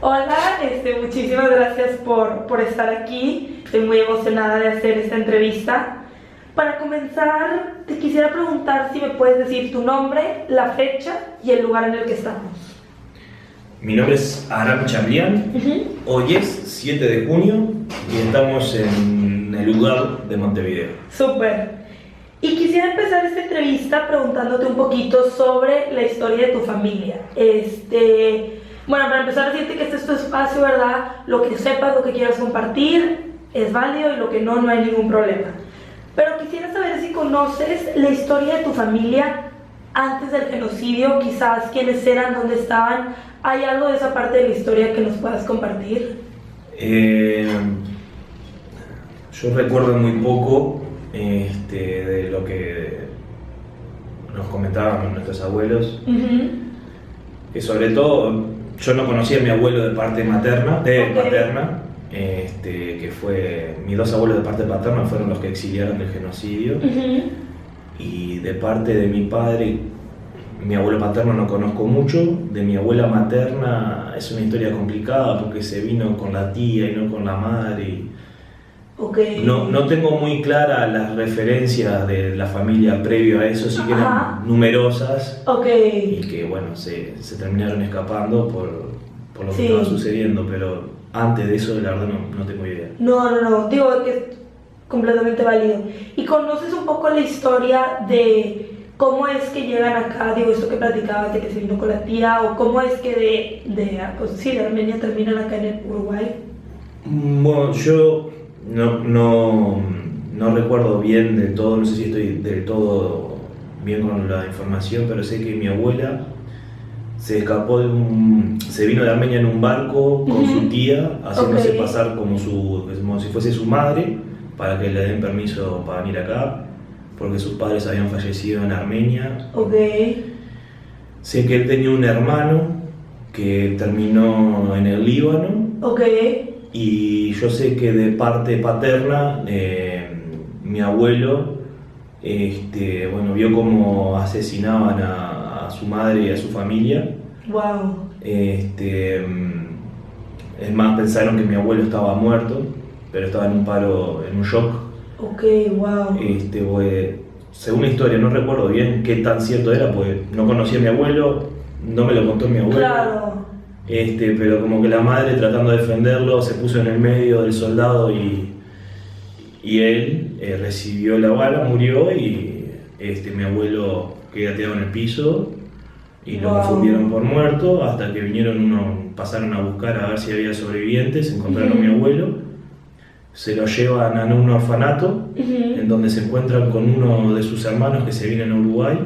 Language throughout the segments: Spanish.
Hola, muchísimas gracias por estar aquí. Estoy muy emocionada de hacer esta entrevista. Para comenzar, te quisiera preguntar si me puedes decir tu nombre, la fecha y el lugar en el que estamos. Mi nombre es Aram Chamlián. Hoy es 7 de junio y estamos en el lugar de Montevideo. Súper. Y quisiera empezar esta entrevista preguntándote un poquito sobre la historia de tu familia. Bueno, para empezar a decirte que este es tu espacio, ¿verdad? Lo que sepas, lo que quieras compartir es válido y lo que no hay ningún problema. Pero quisiera saber si conoces la historia de tu familia antes del genocidio, quizás quiénes eran, dónde estaban. ¿Hay algo de esa parte de la historia que nos puedas compartir? Yo recuerdo muy poco de lo que nos comentaban nuestros abuelos. Que sobre todo, yo no conocía a mi abuelo de parte paterna, que fue, mis dos abuelos de parte paterna fueron los que exiliaron del genocidio. Y de parte de mi padre, mi abuelo paterno no conozco mucho. De mi abuela materna es una historia complicada porque se vino con la tía y no con la madre. No tengo muy claras las referencias de la familia previo a eso, sí que eran numerosas y que bueno, se terminaron escapando por lo que estaba sucediendo, pero antes de eso la verdad no tengo idea. No, digo que es completamente válido. ¿Y conoces un poco la historia de cómo es que llegan acá? Digo, esto que platicabas de que se vino con la tía, o cómo es que de Armenia terminan acá en el Uruguay. Bueno, yo no recuerdo bien del todo, no sé si estoy del todo bien con la información, pero sé que mi abuela se escapó se vino de Armenia en un barco con su tía, haciéndose pasar como si fuese su madre, para que le den permiso para venir acá, porque sus padres habían fallecido en Armenia. Sé que él tenía un hermano que terminó en el Líbano. Y yo sé que de parte paterna, mi abuelo vio cómo asesinaban a su madre y a su familia. Es más, pensaron que mi abuelo estaba muerto, pero estaba en un paro, en un shock. Según la historia, no recuerdo bien qué tan cierto era, porque no conocía a mi abuelo, no me lo contó mi abuelo. Pero como que la madre, tratando de defenderlo, se puso en el medio del soldado y él recibió la bala, murió y mi abuelo quedó tirado en el piso y lo confundieron por muerto hasta que pasaron a buscar a ver si había sobrevivientes, encontraron a mi abuelo, se lo llevan a un orfanato en donde se encuentran con uno de sus hermanos que se viene a Uruguay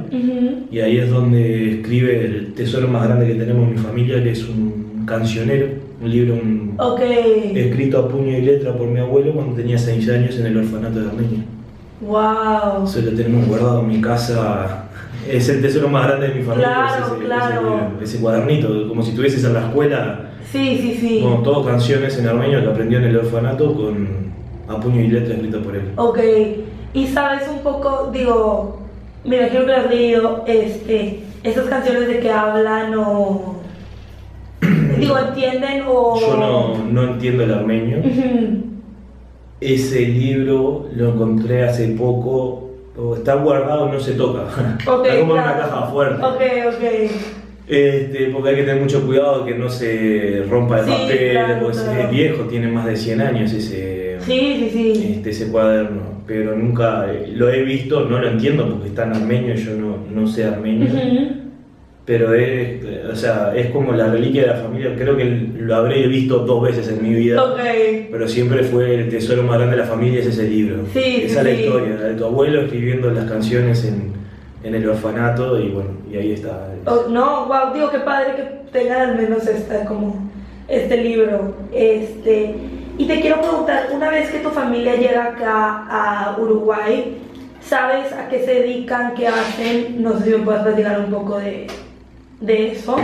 y ahí es donde escribe el tesoro más grande que tenemos en mi familia, que es un cancionero, un libro escrito a puño y letra por mi abuelo cuando tenía 6 años en el orfanato de Armenia. Eso lo tenemos guardado en mi casa, es el tesoro más grande de mi familia, ese cuadernito, como si estuvieses en la escuela. Bueno, todo canciones en armenio que aprendió en el orfanato a puño y letra escrito por él. Y sabes un poco, digo, me imagino que lo has leído, esas canciones de que hablan o... digo, ¿entienden o...? Yo no entiendo el armenio. Ese libro lo encontré hace poco, está guardado, no se toca. Está como en una caja fuerte. Porque hay que tener mucho cuidado que no se rompa el papel, porque es viejo, tiene más de 100 años ese cuaderno, pero nunca lo he visto, no lo entiendo porque está en armenio, yo no sé armenio, pero es como la reliquia de la familia, creo que lo habré visto 2 veces en mi vida, pero siempre fue el tesoro más grande de la familia, es ese libro, esa es la historia, la de tu abuelo escribiendo las canciones en el orfanato y bueno, y ahí está. Digo, qué padre que tengan al menos este libro. Y te quiero preguntar, una vez que tu familia llega acá a Uruguay, ¿sabes a qué se dedican, qué hacen? No sé si me puedes platicar un poco de eso.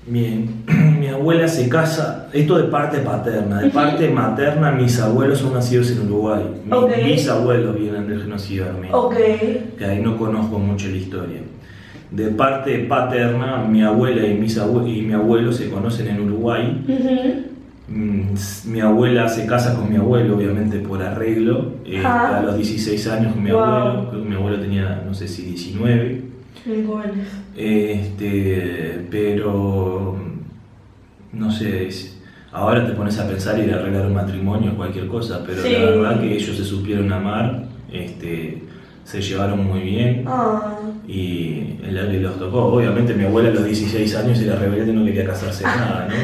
Bien, mi abuela se casa, esto de parte paterna, de parte materna mis abuelos son nacidos en Uruguay, mis abuelos vienen del genocidio armenio, que ahí no conozco mucho la historia. De parte paterna, mi abuela y mi abuelo se conocen en Uruguay. Mi abuela se casa con mi abuelo, obviamente por arreglo, a los 16 años con mi abuelo. Creo que mi abuelo tenía, no sé si 19. Pero no sé, ahora te pones a pensar y arreglar un matrimonio o cualquier cosa, pero la verdad que ellos se supieron amar, se llevaron muy bien y los tocó. Obviamente mi abuela a los 16 años era rebelde, no quería casarse nada, ¿no?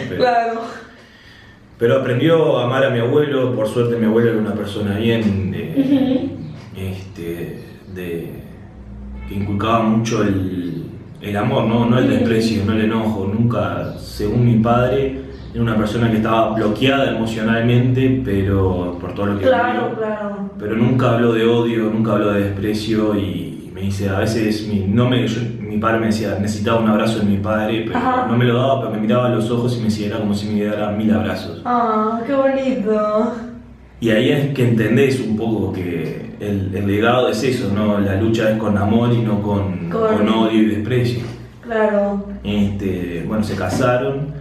Pero aprendió a amar a mi abuelo. Por suerte mi abuelo era una persona bien, que inculcaba mucho el amor, no el desprecio, no el enojo. Nunca, según mi padre, era una persona que estaba bloqueada emocionalmente, pero por todo lo que vivió. Pero nunca habló de odio, nunca habló de desprecio y me dice, a veces mi padre me decía, necesitaba un abrazo de mi padre, pero no me lo daba, pero me miraba a los ojos y me decía, era como si me diera 1000 abrazos. ¡Qué bonito! Y ahí es que entendés un poco que el legado es eso, ¿no? La lucha es con amor y no con odio y desprecio. Claro. Bueno, se casaron.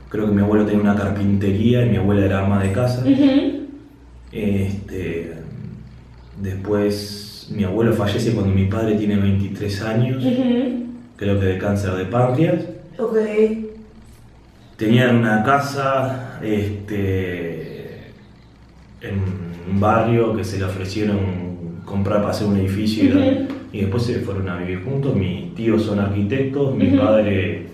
Creo que mi abuelo tenía una carpintería y mi abuela era ama de casa. Después mi abuelo fallece cuando mi padre tiene 23 años, creo que de cáncer de páncreas. Tenían una casa en un barrio que se le ofrecieron comprar para hacer un edificio y después se fueron a vivir juntos. Mis tíos son arquitectos, mi padre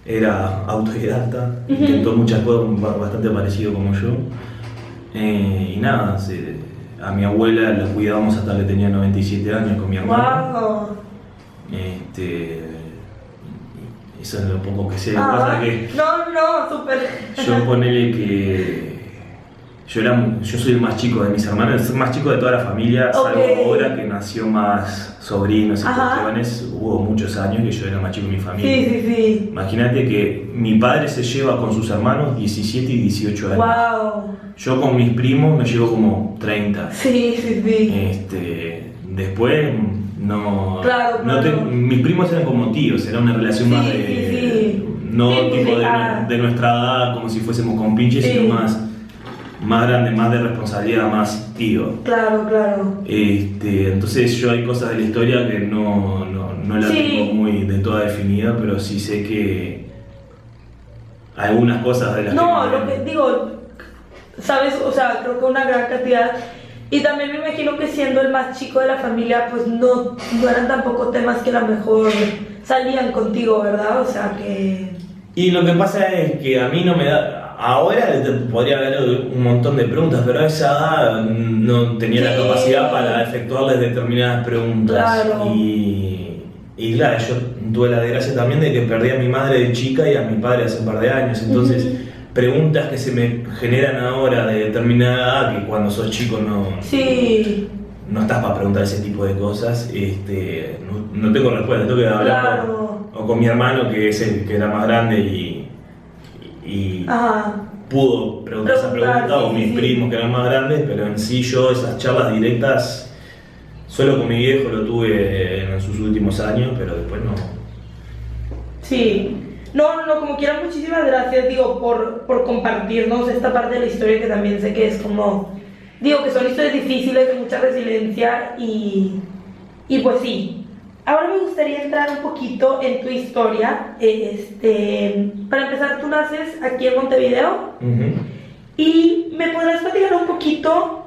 era autodidacta, intentó muchas cosas bastante parecido como yo. Y nada, a mi abuela la cuidábamos hasta que tenía 97 años con mi hermano. Eso es lo poco que sé. Pasa que súper. yo ponele que yo soy el más chico de mis hermanos, el más chico de toda la familia, salvo ahora que nació más sobrinos y cuestiones. Hubo muchos años que yo era más chico de mi familia. Sí. Imagínate que mi padre se lleva con sus hermanos 17 y 18 años. Yo con mis primos me llevo como 30. Después mis primos eran como tíos, era una relación más de nuestra edad, como si fuésemos compinches, sino más grande, más de responsabilidad, más tío. Claro. Entonces yo hay cosas de la historia que no la tengo muy de toda definida, pero sí sé que algunas cosas de las lo que digo, sabes, o sea, creo que una gran cantidad. Y también me imagino que siendo el más chico de la familia, pues no eran tampoco temas que a lo mejor salían contigo, ¿verdad? O sea que... Y lo que pasa es que a mí no me da... Ahora podría haber un montón de preguntas, pero a esa edad no tenía la capacidad para efectuarles determinadas preguntas. Y claro, yo tuve la desgracia también de que perdí a mi madre de chica y a mi padre hace un par de años. Entonces, preguntas que se me generan ahora de determinada edad, que cuando sos chico no estás para preguntar ese tipo de cosas, no tengo respuesta, tengo que hablar o con mi hermano, que es el que era más grande y pudo preguntar esa pregunta, o mis primos que eran más grandes, pero en sí yo esas charlas directas solo con mi viejo lo tuve en sus últimos años, pero después no. Como quiera, muchísimas gracias, digo, por compartirnos esta parte de la historia, que también sé que es como, digo, que son historias difíciles, de mucha resiliencia y pues sí. Ahora me gustaría entrar un poquito en tu historia. Para empezar, tú naces aquí en Montevideo. Y me podrás platicar un poquito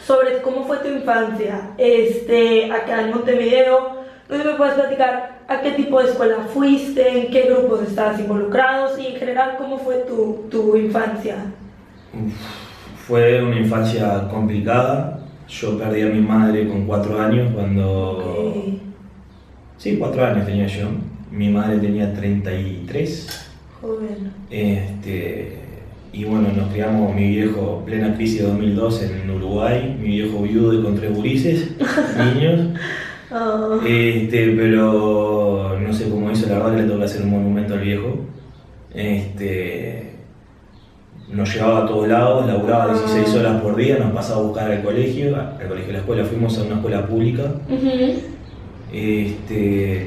sobre cómo fue tu infancia acá en Montevideo. No sé si me puedes platicar a qué tipo de escuela fuiste, en qué grupos estabas involucrados y en general cómo fue tu infancia. Fue una infancia complicada. Yo perdí a mi madre con 4 años cuando... Sí, 4 años tenía yo. Mi madre tenía 33. Joven. Y bueno, nos criamos, mi viejo, plena crisis de 2002 en Uruguay, mi viejo viudo y con 3 gurises, niños. Pero no sé cómo hizo, la verdad que le tengo que hacer un monumento al viejo. Nos llevaba a todos lados, laburaba 16 horas por día, nos pasaba a buscar al colegio, a la escuela. Fuimos a una escuela pública.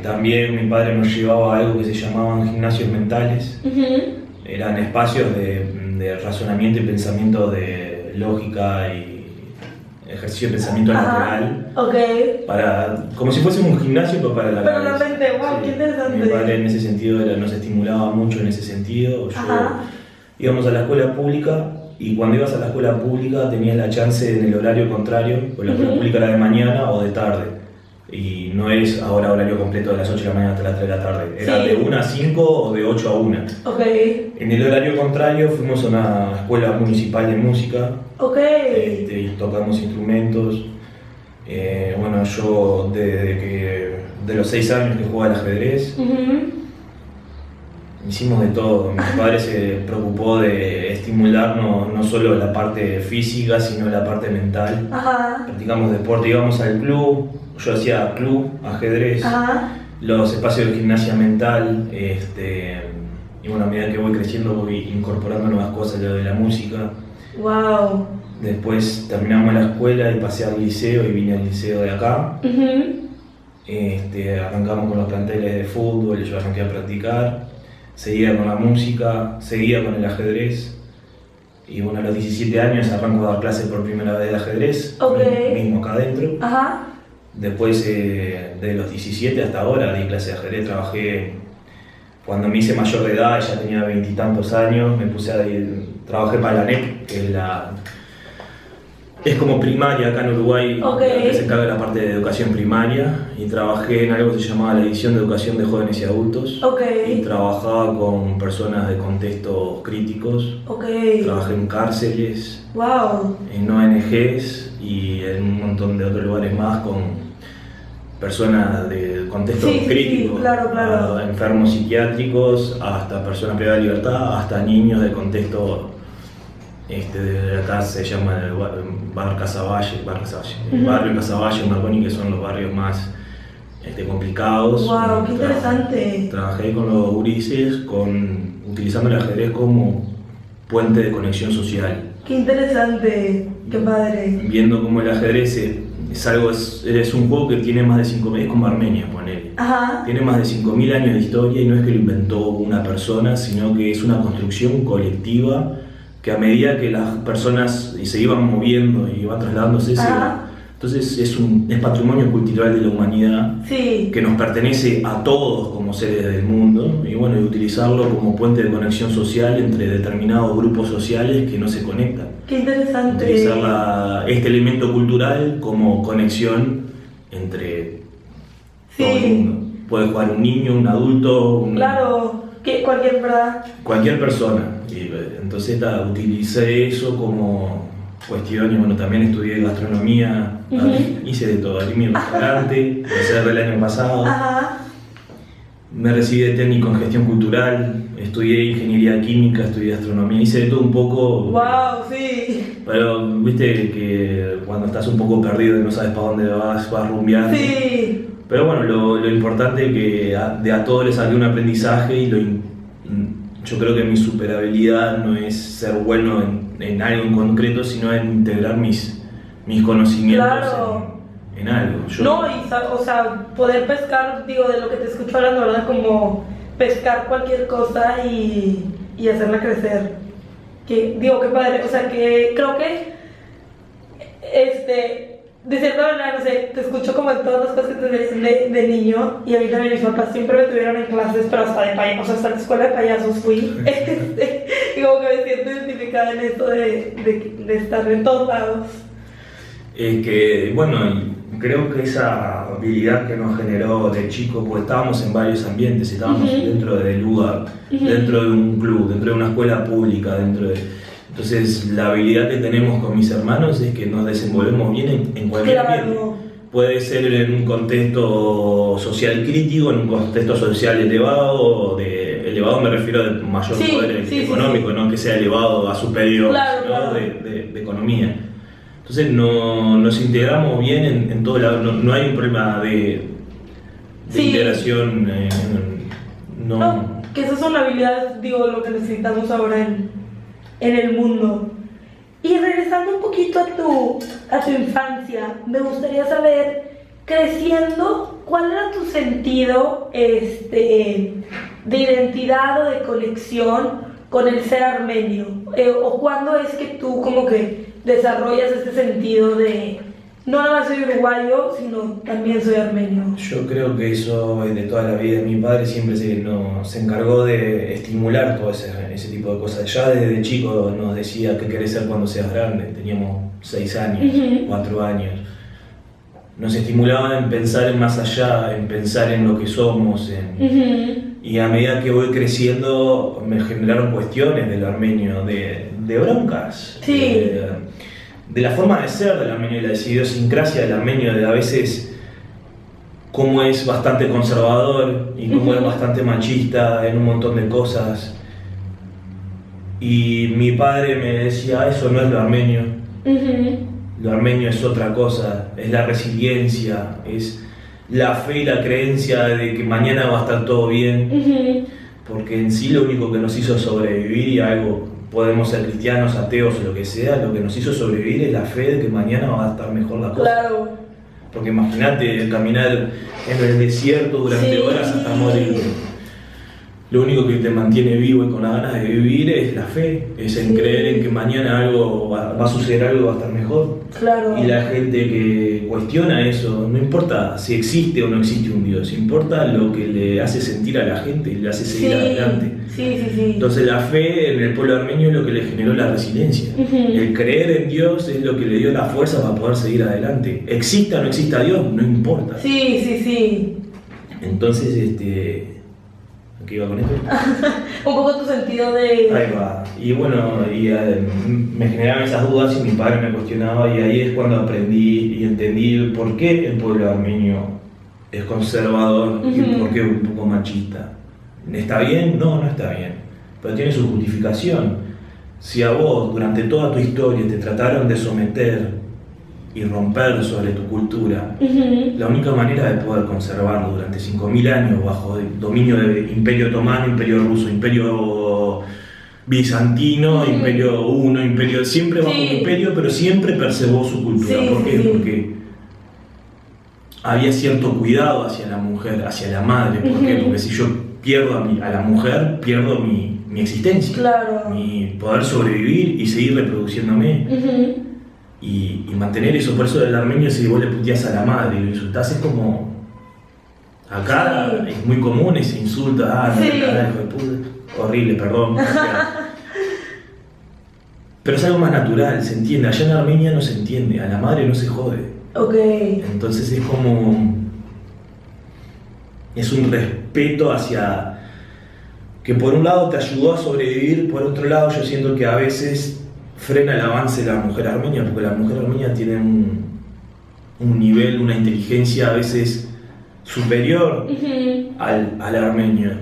También mi padre nos llevaba a algo que se llamaban gimnasios mentales. Eran espacios de razonamiento y pensamiento de lógica y ejercicio de pensamiento lateral. Como si fuese un gimnasio, pero para la cabeza. Pero la mente, wow, sí. Qué interesante. Mi padre en ese sentido nos estimulaba mucho en ese sentido. Íbamos a la escuela pública y cuando ibas a la escuela pública tenías la chance en el horario contrario, porque la escuela pública era de mañana o de tarde. Y no es ahora horario completo de las 8 de la mañana hasta las 3 de la tarde. Era de 1 a 5 o de 8 a 1. En el horario contrario fuimos a una escuela municipal de música. Y tocamos instrumentos. Bueno, yo de los 6 años que jugaba al ajedrez, hicimos de todo. Mi padre se preocupó de estimularnos no solo la parte física, sino la parte mental. Practicamos deporte, íbamos al club. Yo hacía club, ajedrez, los espacios de gimnasia mental, y bueno, a medida que voy creciendo voy incorporando nuevas cosas de la música. Wow. Después terminamos la escuela y pasé al liceo y vine al liceo de acá. Arrancamos con los planteles de fútbol y yo arranqué a practicar. Seguía con la música, seguía con el ajedrez. Y bueno, a los 17 años arranco a dar clases por primera vez de ajedrez, mismo acá adentro. Después de los 17 hasta ahora di clase de ajedrez, trabajé cuando me hice mayor de edad, ya tenía 20 y tantos años, trabajé para la NEP, que es como primaria acá en Uruguay, que se encarga de la parte de educación primaria, y trabajé en algo que se llamaba la División de Educación de Jóvenes y Adultos, y trabajaba con personas de contextos críticos, trabajé en cárceles, en ONGs y en un montón de otros lugares más con personas de contextos críticos, claro. enfermos psiquiátricos, hasta personas privadas de libertad, hasta niños de contexto. De acá se llama el barrio Casaballe, el barrio Casaballe, Marconi, que son los barrios más complicados. ¡Wow! ¡Qué interesante! Trabajé con los gurises, utilizando el ajedrez como puente de conexión social. ¡Qué interesante! ¡Qué padre! Viendo cómo el ajedrez es un juego que tiene más de 5.000, es como Armenia, ponele. Tiene más de 5.000 años de historia y no es que lo inventó una persona, sino que es una construcción colectiva que a medida que las personas se iban moviendo y iban trasladándose, entonces es patrimonio cultural de la humanidad que nos pertenece a todos como seres del mundo, y bueno, y utilizarlo como puente de conexión social entre determinados grupos sociales que no se conectan. ¡Qué interesante! Utilizar este elemento cultural como conexión entre todo el mundo. Puede jugar un niño, un adulto, cualquier persona. Y entonces utilicé eso como cuestión, y bueno, también estudié gastronomía, hice de todo, abrí mi restaurante, empecé el año pasado. Me recibí de técnico en gestión cultural, estudié ingeniería química, estudié astronomía, hice de todo un poco. ¡Wow! Sí. Pero viste que cuando estás un poco perdido y no sabes para dónde vas rumbeando. Sí. Pero bueno, lo importante es que a todos les saqué un aprendizaje, y yo creo que mi superhabilidad no es ser bueno en algo en concreto, sino en integrar mis conocimientos en algo. Poder pescar, de lo que te escucho hablando, ¿verdad? Como pescar cualquier cosa y hacerla crecer. Qué padre, que creo que de cierta manera, no sé, te escucho como en todas las cosas que te dicen de niño, y a mí también mis papás siempre me tuvieron en clases, pero hasta de payasos, hasta la escuela de payasos fui, y como que me siento identificada en esto de estar en todos lados. Creo que esa habilidad que nos generó de chico, pues estábamos en varios ambientes, estábamos dentro del lugar, dentro de un club, dentro de una escuela pública, entonces la habilidad que tenemos con mis hermanos es que nos desenvolvemos bien en cualquier ambiente. Puede ser en un contexto social crítico, en un contexto social elevado, elevado me refiero de mayor poder económico, no que sea elevado a superior, sino de economía. Entonces nos integramos bien en todo lado, no hay un problema de integración. Que esas son habilidades, lo que necesitamos ahora en el mundo. Y regresando un poquito a tu infancia, me gustaría saber qué creciendo, ¿cuál era tu sentido de identidad o de conexión con el ser armenio? ¿O cuándo es que tú como que desarrollas este sentido de no nada más soy uruguayo, sino también soy armenio? Yo creo que eso es de toda la vida. Mi padre siempre se encargó de estimular todo ese tipo de cosas. Ya desde chico nos decía qué querés ser cuando seas grande. Teníamos 6 años, 4 años. Nos estimulaba en pensar en más allá, en pensar en lo que somos. Y a medida que voy creciendo me generaron cuestiones del armenio, de broncas. Sí. De la forma de ser del armenio y la idiosincrasia del armenio, de a veces cómo es bastante conservador y cómo es bastante machista en un montón de cosas. Y mi padre me decía, eso no es lo armenio. Lo armenio es otra cosa, es la resiliencia, es la fe y la creencia de que mañana va a estar todo bien. Porque en sí lo único que nos hizo sobrevivir, y algo, podemos ser cristianos, ateos o lo que sea, lo que nos hizo sobrevivir es la fe de que mañana va a estar mejor la cosa. Claro. Porque imagínate caminar en el desierto durante horas hasta morir. Lo único que te mantiene vivo y con las ganas de vivir es la fe, es en creer en que mañana algo va a suceder, algo va a estar mejor. Claro. Y la gente que cuestiona eso, no importa si existe o no existe un Dios, importa lo que le hace sentir a la gente y le hace seguir adelante. Sí. Entonces la fe en el pueblo armenio es lo que le generó la resiliencia. El creer en Dios es lo que le dio la fuerza para poder seguir adelante. Exista o no exista Dios, no importa. Sí. Entonces, ¿qué iba con esto? Un poco tu sentido de... Ahí va. Y bueno, me generaban esas dudas y mi padre me cuestionaba, y ahí es cuando aprendí y entendí el por qué el pueblo armenio es conservador y por qué es un poco machista. ¿Está bien? No está bien. Pero tiene su justificación. Si a vos durante toda tu historia te trataron de someter y romper sobre tu cultura, la única manera de poder conservarlo durante 5.000 años bajo el dominio del Imperio Otomano, Imperio Ruso, Imperio Bizantino, Imperio Huno, Imperio, siempre bajo un imperio, pero siempre preservó su cultura. ¿Por qué? Porque había cierto cuidado hacia la mujer, hacia la madre. ¿Por qué? Porque si yo pierdo a la mujer, pierdo mi existencia, mi poder sobrevivir y seguir reproduciéndome. Y mantener eso. Por eso el armenio, si vos le puteás a la madre y lo insultás, es como... Acá es muy común ese insulto, hijo de puta. Horrible, perdón. Pero es algo más natural, se entiende. Allá en Armenia no se entiende, a la madre no se jode. Entonces es como... Es un respeto hacia... que por un lado te ayudó a sobrevivir, por otro lado yo siento que a veces frena el avance de la mujer armenia, porque la mujer armenia tiene un nivel, una inteligencia a veces superior al armenio,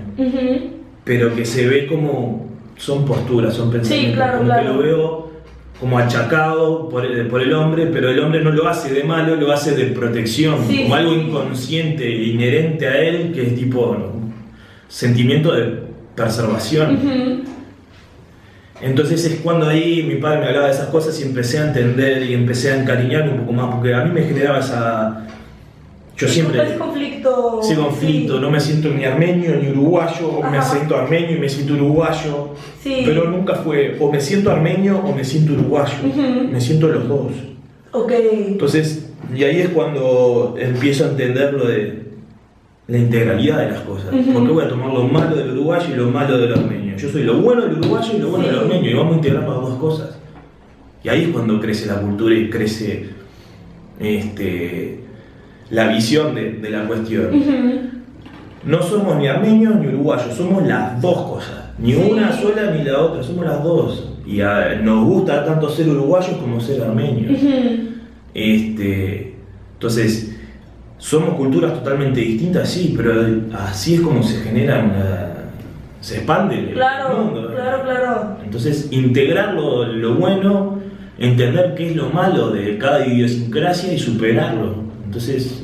pero que se ve como son posturas, son pensamientos, que lo veo como achacado por el hombre, pero el hombre no lo hace de malo, lo hace de protección, como algo inconsciente, inherente a él, que es tipo sentimiento de preservación. Entonces es cuando ahí mi padre me hablaba de esas cosas y empecé a entender y empecé a encariñarme un poco más, porque a mí me generaba esa... Yo siempre... Ese conflicto, no me siento ni armenio ni uruguayo, o me siento armenio y me siento uruguayo, pero nunca fue o me siento armenio o me siento uruguayo, me siento los dos. Entonces, y ahí es cuando empiezo a entender lo de la integralidad de las cosas, porque voy a tomar lo malo del uruguayo y lo malo del armenio. Yo soy lo bueno del uruguayo y lo bueno del armenio, y vamos a integrar las dos cosas. Y ahí es cuando crece la cultura y crece la visión de la cuestión. No somos ni armenios ni uruguayos, somos las dos cosas. Ni una sola ni la otra, somos las dos. Y nos gusta tanto ser uruguayos como ser armenios. Entonces, somos culturas totalmente distintas, sí, pero así es como se genera se expande el mundo. Claro. Entonces, integrar lo bueno, entender qué es lo malo de cada idiosincrasia y superarlo. Entonces,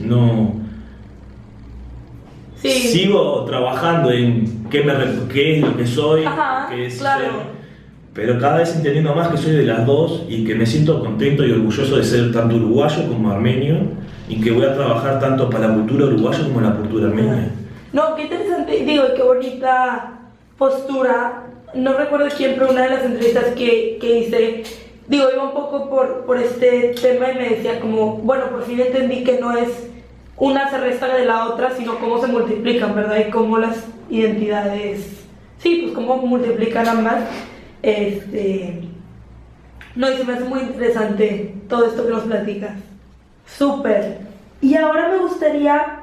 sigo trabajando en qué es lo que soy, qué es ser, pero cada vez entendiendo más que soy de las dos y que me siento contento y orgulloso de ser tanto uruguayo como armenio y que voy a trabajar tanto para la cultura uruguaya como la cultura armenia. No, qué interesante, digo, qué bonita postura. No recuerdo quién, pero una de las entrevistas que hice, digo, iba un poco por este tema y me decía como, bueno, por fin entendí que no es una se resta de la otra, sino cómo se multiplican, ¿verdad? Y cómo las identidades, sí, pues cómo multiplican ambas. No, y se me hace muy interesante todo esto que nos platicas. Súper. Y ahora me gustaría,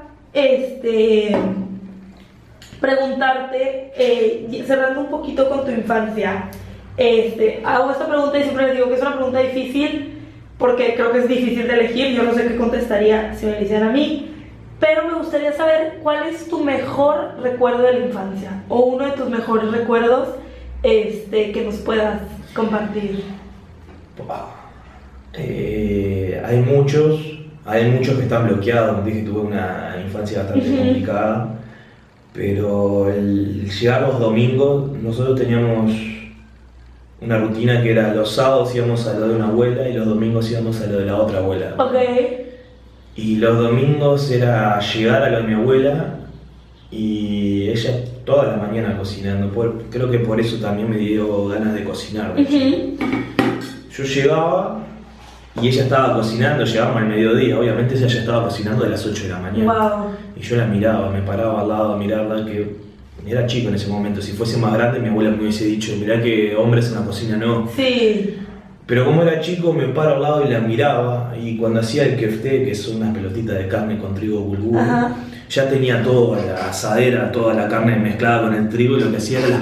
preguntarte, cerrando un poquito con tu infancia, hago esta pregunta y siempre les digo que es una pregunta difícil porque creo que es difícil de elegir, yo no sé qué contestaría si me lo hicieran a mí, pero me gustaría saber cuál es tu mejor recuerdo de la infancia o uno de tus mejores recuerdos que nos puedas compartir. Hay muchos que están bloqueados, dije, tuve una infancia bastante complicada, pero el llegar los domingos, nosotros teníamos una rutina que era los sábados íbamos a lo de una abuela y los domingos íbamos a lo de la otra abuela. Okay. Y los domingos era llegar a lo de mi abuela y ella toda la mañana cocinando, creo que por eso también me dio ganas de cocinar. Yo llegaba y ella estaba cocinando, llegábamos al mediodía, obviamente ella ya estaba cocinando a las 8 de la mañana. Wow. Y yo la miraba, me paraba al lado a mirarla, que era chico en ese momento. Si fuese más grande mi abuela me hubiese dicho, mirá que hombres en la cocina no. Sí. Pero como era chico me paro al lado y la miraba, y cuando hacía el kefté, que son unas pelotitas de carne con trigo bulgur, ya tenía toda la asadera, toda la carne mezclada con el trigo, y lo que hacía era las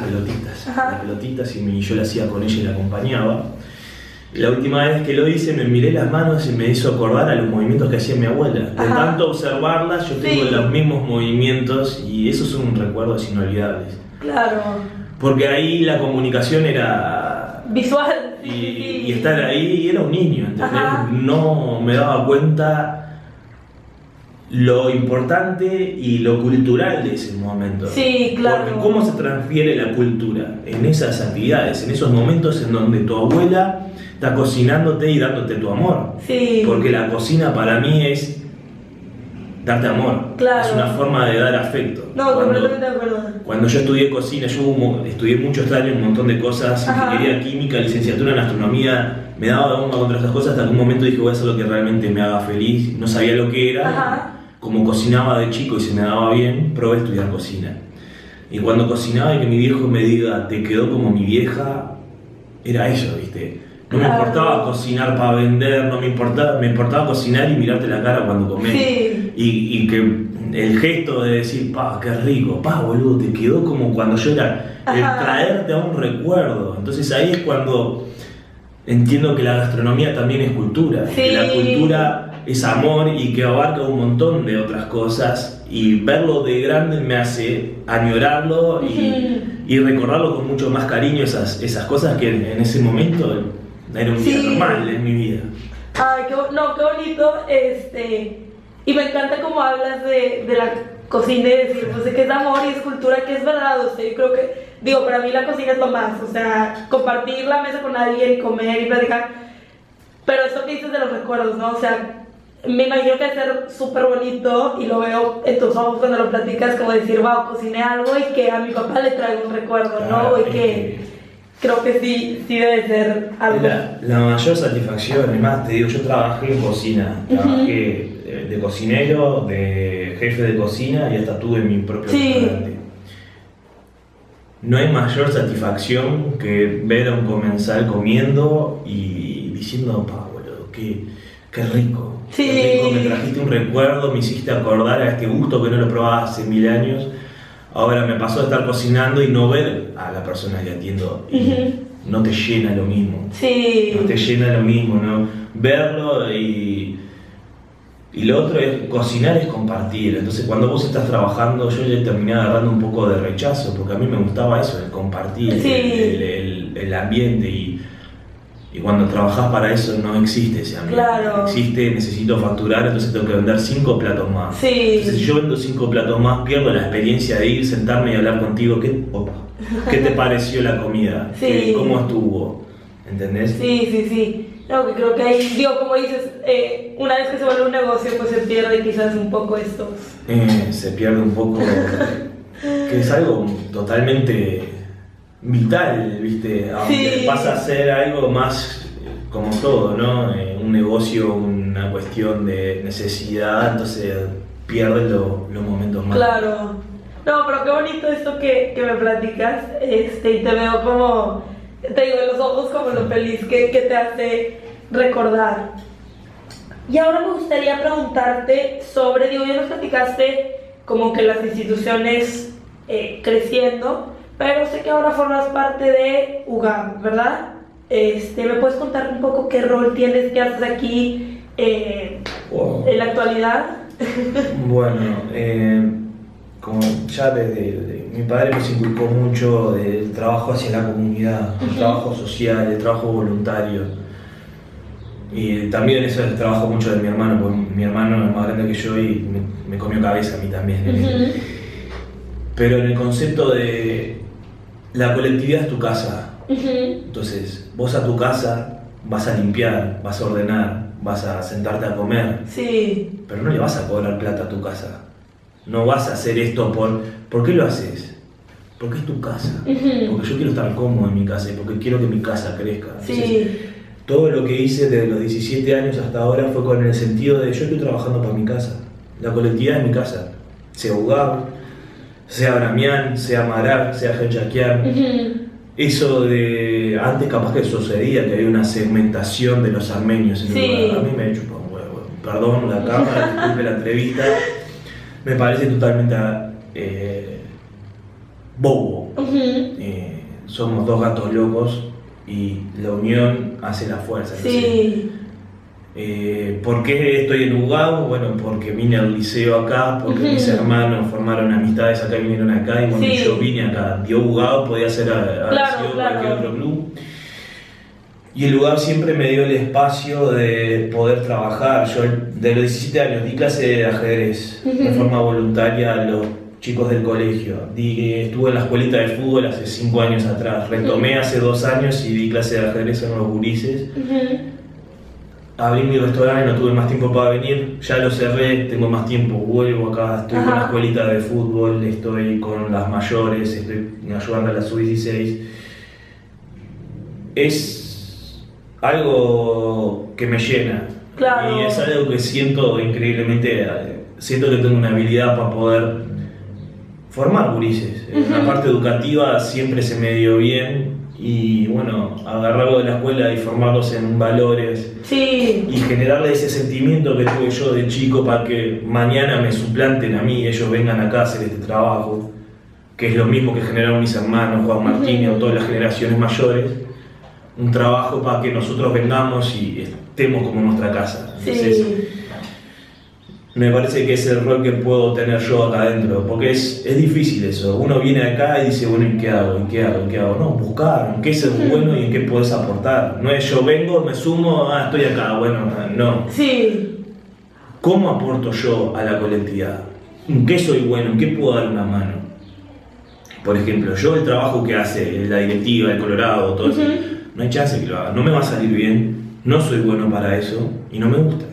pelotitas, y yo la hacía con ella y la acompañaba. Y la última vez que lo hice me miré las manos y me hizo acordar a los movimientos que hacía mi abuela. De tanto observarla yo tengo los mismos movimientos y esos son recuerdos inolvidables. Claro. Porque ahí la comunicación era visual. Y estar ahí, era un niño, ¿entendés? No me daba cuenta lo importante y lo cultural de ese momento. Sí, claro. Porque cómo se transfiere la cultura en esas actividades, en esos momentos en donde tu abuela está cocinándote y dándote tu amor. Sí. Porque la cocina para mí es darte amor. Claro. Es una forma de dar afecto. No, completamente de acuerdo. Cuando yo estudié cocina, yo estudié muchos años, un montón de cosas, ingeniería química, licenciatura en astronomía, me daba bomba contra esas cosas, hasta que un momento dije voy a hacer lo que realmente me haga feliz. No sabía lo que era. Como cocinaba de chico y se me daba bien, probé estudiar cocina. Y cuando cocinaba y que mi viejo me diga, te quedó como mi vieja, era eso, ¿viste? No me importaba cocinar para vender, me importaba cocinar y mirarte la cara cuando comés. Sí. Y que el gesto de decir, pa, qué rico, pa, boludo, te quedó como cuando yo era, el traerte a un recuerdo. Entonces ahí es cuando entiendo que la gastronomía también es cultura, que la cultura es amor y que abarca un montón de otras cosas, y verlo de grande me hace añorarlo y recordarlo con mucho más cariño, esas cosas que en ese momento era un día normal en mi vida. Ay, qué bonito, y me encanta cómo hablas de la cocina y decir, pues, que es amor y es cultura, que es verdad. O sea, yo creo que, digo, para mí la cocina es lo más, o sea, compartir la mesa con alguien, comer y platicar, pero eso que dices de los recuerdos, ¿no? O sea, me imagino que es ser súper bonito, y lo veo en tus ojos cuando lo platicas, como decir, wow, cociné algo y que a mi papá le traigo un recuerdo, ¿no? Y que creo que sí debe ser algo. La mayor satisfacción, además te digo, yo trabajé en cocina, trabajé de cocinero, de jefe de cocina y hasta tuve mi propio restaurante. No hay mayor satisfacción que ver a un comensal comiendo y diciendo, pa, boludo, qué rico. Qué rico, me trajiste un recuerdo, me hiciste acordar a este gusto que no lo probaba hace 1000 años. Ahora me pasó de estar cocinando y no ver a la persona que atiendo y no te llena lo mismo. No te llena lo mismo, ¿no? Verlo y lo otro es, cocinar es compartir. Entonces cuando vos estás trabajando, yo ya terminé agarrando un poco de rechazo, porque a mí me gustaba eso, el compartir, el ambiente, Y cuando trabajas para eso no existe ese ambiente. Claro. Existe, necesito facturar, entonces tengo que vender 5 platos más. Sí. Entonces si yo vendo 5 platos más, pierdo la experiencia de ir, sentarme y hablar contigo. ¿Qué te pareció la comida? Sí. ¿Cómo estuvo? ¿Entendés? Sí. No, que creo que ahí, digo, como dices, una vez que se vuelve un negocio, pues se pierde quizás un poco estos. Se pierde un poco, que es algo totalmente vital, ¿viste? Aunque pasa a ser algo más como todo, ¿no? Un negocio, una cuestión de necesidad, entonces pierde los momentos más. Claro. No, pero qué bonito esto que me platicas, y te veo como, te digo, en los ojos como lo feliz que te hace recordar. Y ahora me gustaría preguntarte sobre, digo, ya nos platicaste como que las instituciones creciendo, pero sé que ahora formas parte de UGAM, ¿verdad? ¿Me puedes contar un poco qué rol tienes, qué haces aquí en la actualidad? Bueno, como ya desde mi padre nos inculcó mucho del trabajo hacia la comunidad, el trabajo social, el trabajo voluntario. Y también eso es trabajo mucho de mi hermano, porque mi hermano es más grande que yo y me comió cabeza a mí también. Pero en el concepto de la colectividad es tu casa. Entonces, vos a tu casa vas a limpiar, vas a ordenar, vas a sentarte a comer. Sí. Pero no le vas a cobrar plata a tu casa. No vas a hacer esto ¿por qué lo haces? Porque es tu casa. Porque yo quiero estar cómodo en mi casa y porque quiero que mi casa crezca. Entonces, Sí. todo lo que hice desde los 17 años hasta ahora fue con el sentido de yo estoy trabajando para mi casa. La colectividad es mi casa. Sea UGAB, sea Bramián, sea Marar, sea Genchaquiar. Eso de antes capaz que sucedía, que había una segmentación de los armenios en el lugar. A mí me chupa un huevo. Perdón la cámara, disculpe la entrevista. Me parece totalmente bobo. Somos dos gatos locos y la unión hace la fuerza. Sí. ¿Por qué estoy en UGAB? Bueno, porque vine al liceo acá, porque mis hermanos formaron amistades acá y vinieron acá, y cuando yo vine acá, dio UGAB, podía ser cualquier otro club. Y el UGAB siempre me dio el espacio de poder trabajar. Yo de los 17 años di clase de ajedrez de forma voluntaria a los chicos del colegio. Estuve en la escuelita de fútbol hace 5 años atrás. Retomé hace 2 años y di clase de ajedrez en los gurises. Abrí mi restaurante, no tuve más tiempo para venir, ya lo cerré, tengo más tiempo, vuelvo acá, estoy con la escuelita de fútbol, estoy con las mayores, estoy ayudando a la sub-16. Es algo que me llena. Claro. Y es algo que siento increíblemente, siento que tengo una habilidad para poder formar gurises. En la parte educativa siempre se me dio bien. Y bueno, agarrarlo de la escuela y formarlos en valores y generarle ese sentimiento que tuve yo de chico para que mañana me suplanten a mí, ellos vengan acá a hacer este trabajo, que es lo mismo que generaron mis hermanos, Juan Martín o todas las generaciones mayores, un trabajo para que nosotros vengamos y estemos como en nuestra casa. Entonces, me parece que es el rol que puedo tener yo acá adentro, porque es difícil eso. Uno viene acá y dice, bueno, ¿y qué hago? ¿Y qué hago? ¿Y qué hago? No, buscar en qué es bueno y en qué puedes aportar. No es yo vengo, me sumo, estoy acá, bueno, no. ¿Cómo aporto yo a la colectividad? ¿En qué soy bueno? ¿En qué puedo dar una mano? Por ejemplo, yo el trabajo que hace la directiva, el Colorado, todo eso, no hay chance que lo haga. No me va a salir bien, no soy bueno para eso y no me gusta.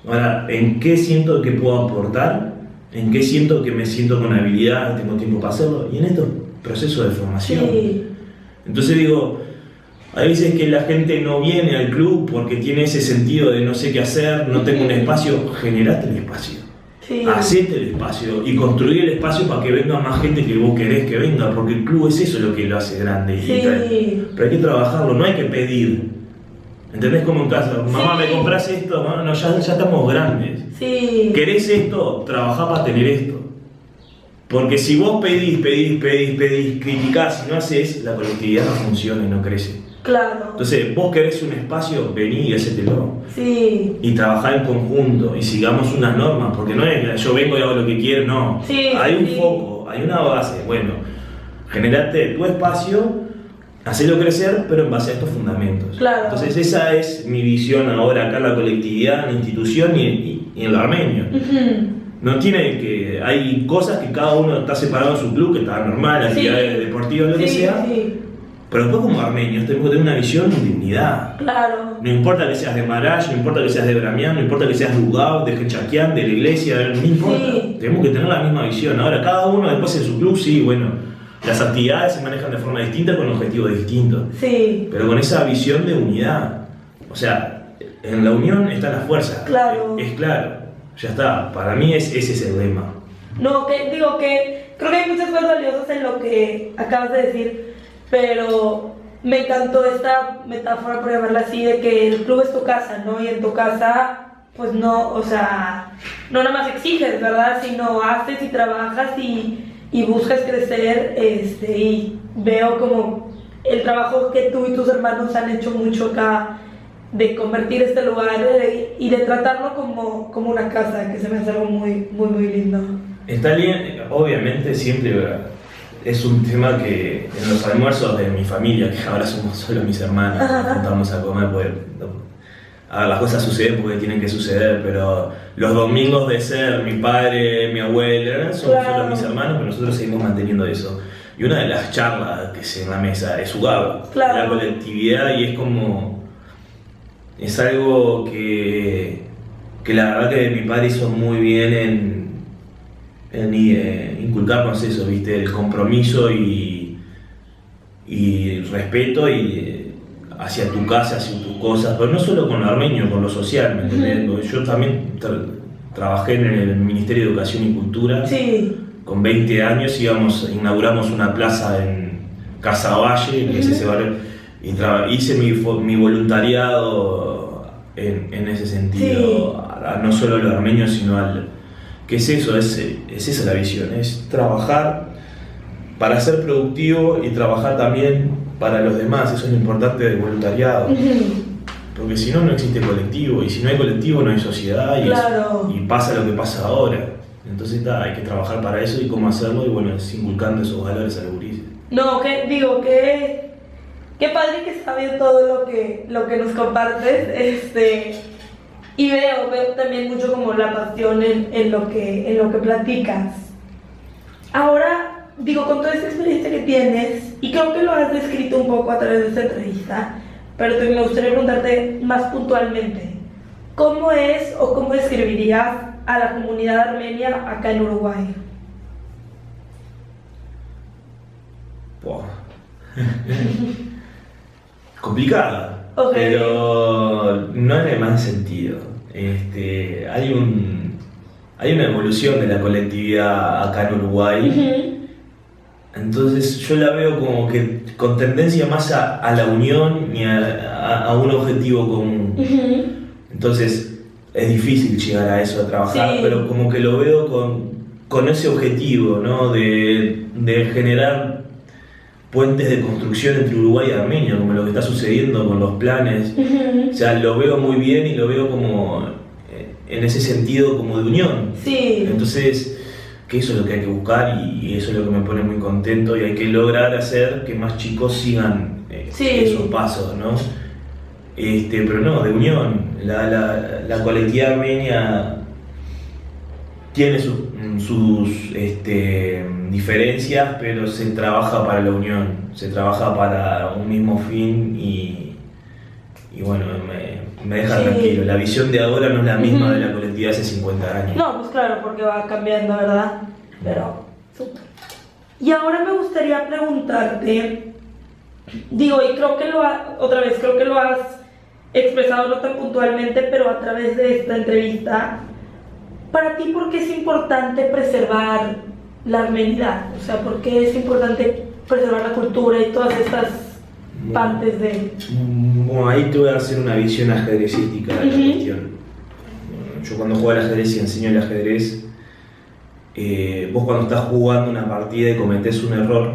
Ahora, ¿en qué siento que puedo aportar? ¿En qué siento que me siento con habilidad, tengo tiempo para hacerlo? Y en estos procesos de formación. Entonces digo, hay veces que la gente no viene al club porque tiene ese sentido de no sé qué hacer, no tengo un espacio. Generate el espacio. Hacete el espacio y construí el espacio para que venga más gente que vos querés que venga, porque el club es eso lo que lo hace grande. Pero hay que trabajarlo, no hay que pedir. ¿Entendés? Como en casa, mamá, ¿me compras esto? No, ya estamos grandes. ¿Querés esto? Trabajá para tener esto. Porque si vos pedís, criticás y no haces, la colectividad no funciona y no crece. Entonces, vos querés un espacio, vení y hacételo. Y trabajá en conjunto y sigamos unas normas, porque no es que yo vengo y hago lo que quiero, no. Hay un foco, hay una base. Bueno, generate tu espacio hacerlo crecer, pero en base a estos fundamentos. Claro. Entonces esa es mi visión ahora acá en la colectividad, en la institución y en lo armenio. No tiene que... Hay cosas que cada uno está separado en su club, que está normal, actividades deportivas, lo que sea. Pero después como armenios tenemos que tener una visión de unidad. Claro. No importa que seas de Marash, no importa que seas de Bramián, no importa que seas de Ugao, de Hechaquián, de la iglesia, no importa. Tenemos que tener la misma visión. Ahora, cada uno después en su club, sí, bueno, las actividades se manejan de forma distinta con objetivos distintos. Sí. Pero con esa visión de unidad. O sea, en la unión está la fuerza. Claro. Es claro. Ya está. Para mí ese es el lema. No, que digo que creo que hay muchas cosas valiosas en lo que acabas de decir, pero me encantó esta metáfora, por llamarla así, de que el club es tu casa, ¿no? Y en tu casa, pues no, o sea, no nada más exiges, ¿verdad? Sino haces y trabajas y buscas crecer, y veo como el trabajo que tú y tus hermanos han hecho mucho acá de convertir este lugar y de tratarlo como una casa, que se me hace algo muy, muy, muy lindo. Está bien, obviamente siempre es un tema que en los almuerzos de mi familia, que ahora somos solo mis hermanos, nos juntamos a comer, pues, las cosas suceden porque tienen que suceder, pero los domingos de ser mi padre, mi abuela, son solo mis hermanos, pero nosotros seguimos manteniendo eso. Y una de las charlas que se en la mesa es Ugao, la colectividad, y es como... Es algo que la verdad que mi padre hizo muy bien en inculcarnos eso, ¿viste? El compromiso y respeto hacia tu casa, hacia tus cosas, pero no solo con lo armenio, con lo social, ¿me entendés? Yo también trabajé en el Ministerio de Educación y Cultura. Con 20 años inauguramos una plaza en Casa Valle, que es ese barrio, y hice mi voluntariado en ese sentido, no solo a lo armenio, sino ¿qué es eso? Es esa la visión, es trabajar para ser productivo y trabajar también para los demás. Eso es lo importante del voluntariado, porque si no, no existe colectivo, y si no hay colectivo no hay sociedad, y pasa lo que pasa ahora. Entonces hay que trabajar para eso y cómo hacerlo, y bueno, es inculcando esos valores a los gurises. No, qué padre que está bien todo lo que nos compartes, y veo también mucho como la pasión en lo que platicas. Ahora, digo, con toda esta experiencia que tienes, y creo que lo has descrito un poco a través de esta entrevista, pero me gustaría preguntarte más puntualmente, ¿cómo es o cómo describirías a la comunidad armenia acá en Uruguay? Wow. Complicada, pero no en el mal sentido. Hay una evolución de la colectividad acá en Uruguay, entonces yo la veo como que con tendencia más a la unión y a un objetivo común. Entonces es difícil llegar a eso, a trabajar, pero como que lo veo con ese objetivo, ¿no? de generar puentes de construcción entre Uruguay y Armenia, como lo que está sucediendo con los planes. O sea, lo veo muy bien y lo veo como en ese sentido como de unión. Entonces, que eso es lo que hay que buscar, y eso es lo que me pone muy contento, y hay que lograr hacer que más chicos sigan esos pasos, ¿no? Pero no, de unión. La colectividad armenia tiene sus diferencias, pero se trabaja para la unión, se trabaja para un mismo fin, y bueno, me deja tranquilo. La visión de ahora no es la misma de la colectividad hace 50 años. No, pues claro, porque va cambiando, ¿verdad? Pero, súper. Y ahora me gustaría preguntarte, digo, y creo que lo has expresado no tan puntualmente, pero a través de esta entrevista, para ti, ¿por qué es importante preservar la armenidad? O sea, ¿por qué es importante preservar la cultura y todas estas partes de...? Bueno, ahí te voy a hacer una visión ajedrecística de la cuestión. Yo cuando juego al ajedrez y enseño el ajedrez, vos cuando estás jugando una partida y cometés un error,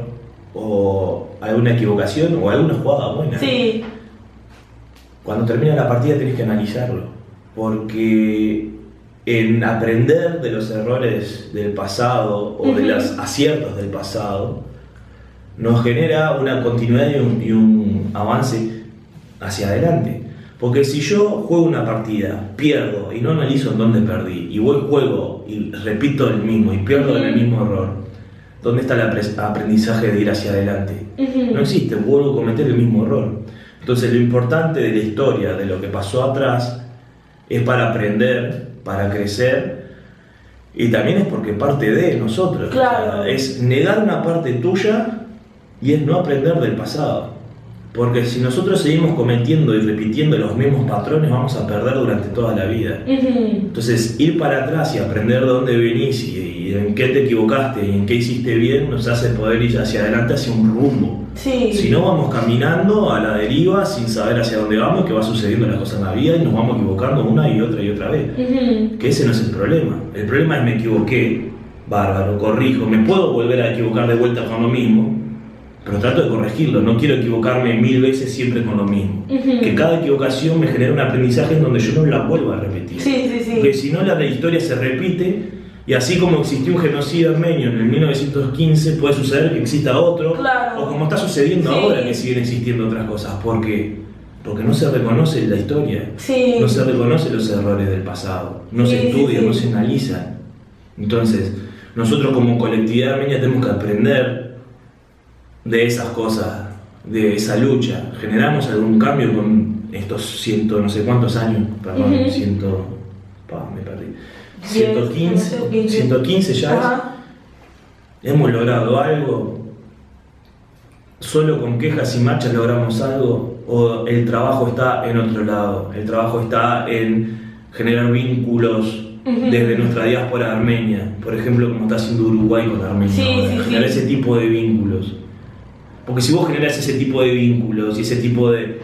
o alguna equivocación, o alguna jugada buena, cuando termina la partida tenés que analizarlo, porque en aprender de los errores del pasado o de los aciertos del pasado, nos genera una continuidad y un avance hacia adelante. Porque si yo juego una partida, pierdo y no analizo en dónde perdí, y voy juego y repito el mismo y pierdo en el mismo error, ¿dónde está el aprendizaje de ir hacia adelante? No existe, vuelvo a cometer el mismo error. Entonces lo importante de la historia, de lo que pasó atrás, es para aprender, para crecer, y también es porque parte de nosotros. Claro. O sea, es negar una parte tuya y es no aprender del pasado. Porque si nosotros seguimos cometiendo y repitiendo los mismos patrones, vamos a perder durante toda la vida. Entonces, ir para atrás y aprender de dónde venís y en qué te equivocaste y en qué hiciste bien, nos hace poder ir hacia adelante, hacia un rumbo. Sí. Si no, vamos caminando a la deriva sin saber hacia dónde vamos y qué va sucediendo las cosas en la vida y nos vamos equivocando una y otra vez. Que ese no es el problema. El problema es me equivoqué, bárbaro, corrijo, me puedo volver a equivocar de vuelta con lo mismo, pero trato de corregirlo, no quiero equivocarme 1000 veces siempre con lo mismo. Que cada equivocación me genere un aprendizaje en donde yo no la vuelva a repetir. Porque si no, la historia se repite, y así como existió un genocidio armenio en el 1915, puede suceder que exista otro, o como está sucediendo ahora, que siguen existiendo otras cosas. ¿Por qué? Porque no se reconoce la historia, no se reconoce los errores del pasado, no se estudian, no se analizan. Entonces, nosotros como colectividad armenia tenemos que aprender de esas cosas, de esa lucha. Generamos algún cambio con estos no sé cuántos años, perdón, me perdí. 115 ya es. Hemos logrado algo. Solo con quejas y marchas logramos algo, o el trabajo está en otro lado. El trabajo está en generar vínculos desde nuestra diáspora armenia, por ejemplo, como está haciendo Uruguay con Armenia, generar ese tipo de vínculos. Porque si vos generás ese tipo de vínculos y ese tipo de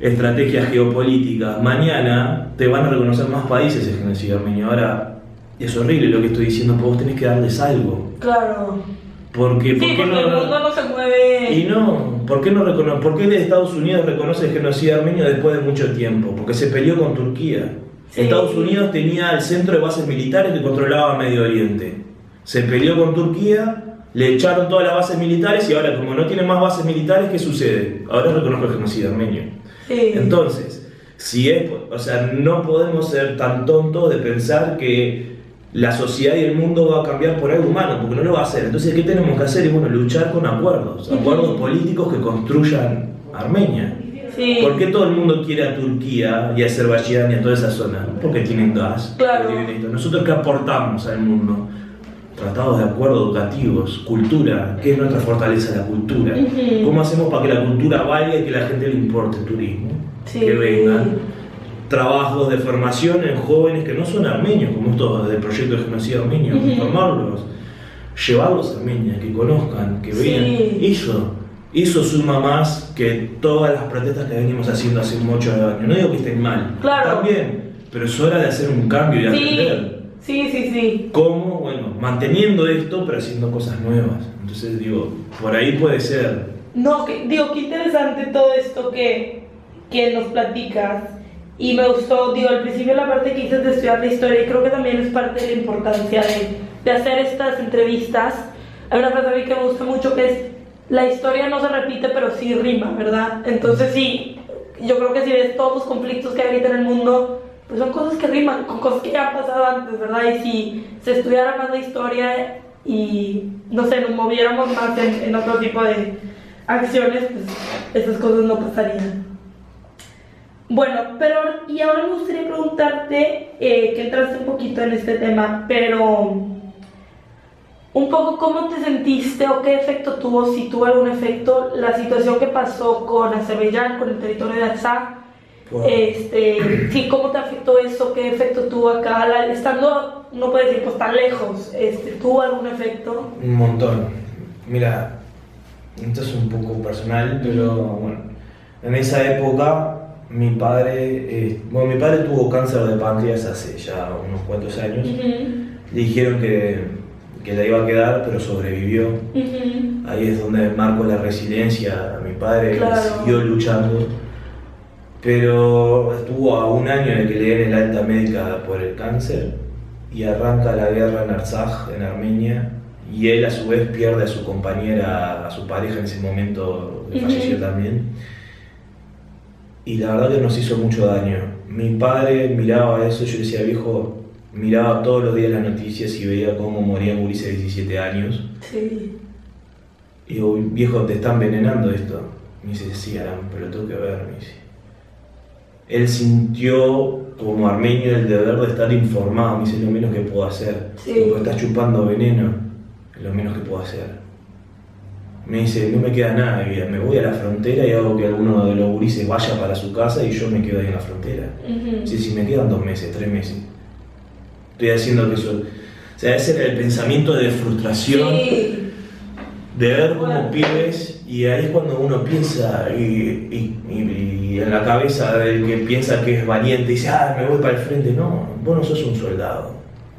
estrategias geopolíticas, mañana te van a reconocer más países el genocidio armenio. Ahora, es horrible lo que estoy diciendo, pero vos tenés que darles algo. Claro. Porque el mundo no se mueve. Y no, ¿por qué Estados Unidos reconoce el genocidio armenio después de mucho tiempo? Porque se peleó con Turquía. Estados Unidos tenía el centro de bases militares que controlaba Medio Oriente. Se peleó con Turquía, le echaron todas las bases militares y ahora, como no tiene más bases militares, ¿qué sucede? Ahora reconozco el genocidio armenio. Entonces, no podemos ser tan tontos de pensar que la sociedad y el mundo va a cambiar por algo humano, porque no lo va a hacer. Entonces, ¿qué tenemos que hacer? Y bueno, luchar con acuerdos políticos que construyan Armenia. ¿Por qué todo el mundo quiere a Turquía y a Azerbaiyán y a toda esa zona? Porque tienen gas. Nosotros, ¿qué aportamos al mundo? Tratados de acuerdo educativos, cultura, ¿qué es nuestra fortaleza? La cultura. ¿Cómo hacemos para que la cultura valga y que a la gente le importe el turismo? Que vengan trabajos de formación en jóvenes que no son armenios, como estos del proyecto de genocidio armenio, formarlos, llevarlos a Armenia, que conozcan, que vean. Eso suma más que todas las protestas que venimos haciendo hace muchos años. No digo que estén mal, están bien, pero es hora de hacer un cambio y aprender. ¿Cómo? Bueno, manteniendo esto, pero haciendo cosas nuevas. Entonces, por ahí puede ser. Qué interesante todo esto que nos platicas. Y me gustó, al principio la parte que dices de estudiar la historia, y creo que también es parte de la importancia de hacer estas entrevistas. Hay una frase a mí que me gusta mucho que es: la historia no se repite, pero sí rima, ¿verdad? Entonces yo creo que si ves todos los conflictos que hay ahorita en el mundo, pues son cosas que riman con cosas que ya han pasado antes, ¿verdad? Y si se estudiara más la historia y, nos moviéramos más en otro tipo de acciones, pues esas cosas no pasarían. Bueno, y ahora me gustaría preguntarte, que entraste un poquito en este tema, pero un poco cómo te sentiste o qué efecto tuvo, si tuvo algún efecto, la situación que pasó con Azerbaiyán, con el territorio de Artsaj. ¿Cómo te afectó eso? ¿Qué efecto tuvo acá? Estando, no puedes decir, pues tan lejos, ¿tuvo algún efecto? Un montón. Mira, esto es un poco personal, pero bueno, en esa época mi padre tuvo cáncer de páncreas hace ya unos cuantos años. Le dijeron que la iba a quedar, pero sobrevivió. Ahí es donde marco la resiliencia. Mi padre siguió luchando, pero estuvo a un año de que le den el alta médica por el cáncer y arranca la guerra en Artsaj, en Armenia, y él a su vez pierde a su compañera, a su pareja en ese momento, que falleció también. Y la verdad que nos hizo mucho daño. Mi padre miraba eso, yo le decía, viejo, miraba todos los días las noticias y veía cómo morían gurises de 17 años. Sí. Y digo, viejo, te está envenenando esto. Me dice, sí, Aram, pero lo tengo que ver, me dice. Él sintió como armenio el deber de estar informado, me dice, lo menos que puedo hacer. Sí. Porque estás chupando veneno, es lo menos que puedo hacer. Me dice, no me queda nada de vida, me voy a la frontera y hago que alguno de los gurises vaya para su casa y yo me quedo ahí en la frontera. Sí, si me quedan 2 meses, 3 meses. Estoy haciendo que eso... O sea, ese era el pensamiento de frustración, de ver como pibes, y ahí es cuando uno piensa, y en la cabeza del que piensa que es valiente, dice, me voy para el frente. No, vos no sos un soldado,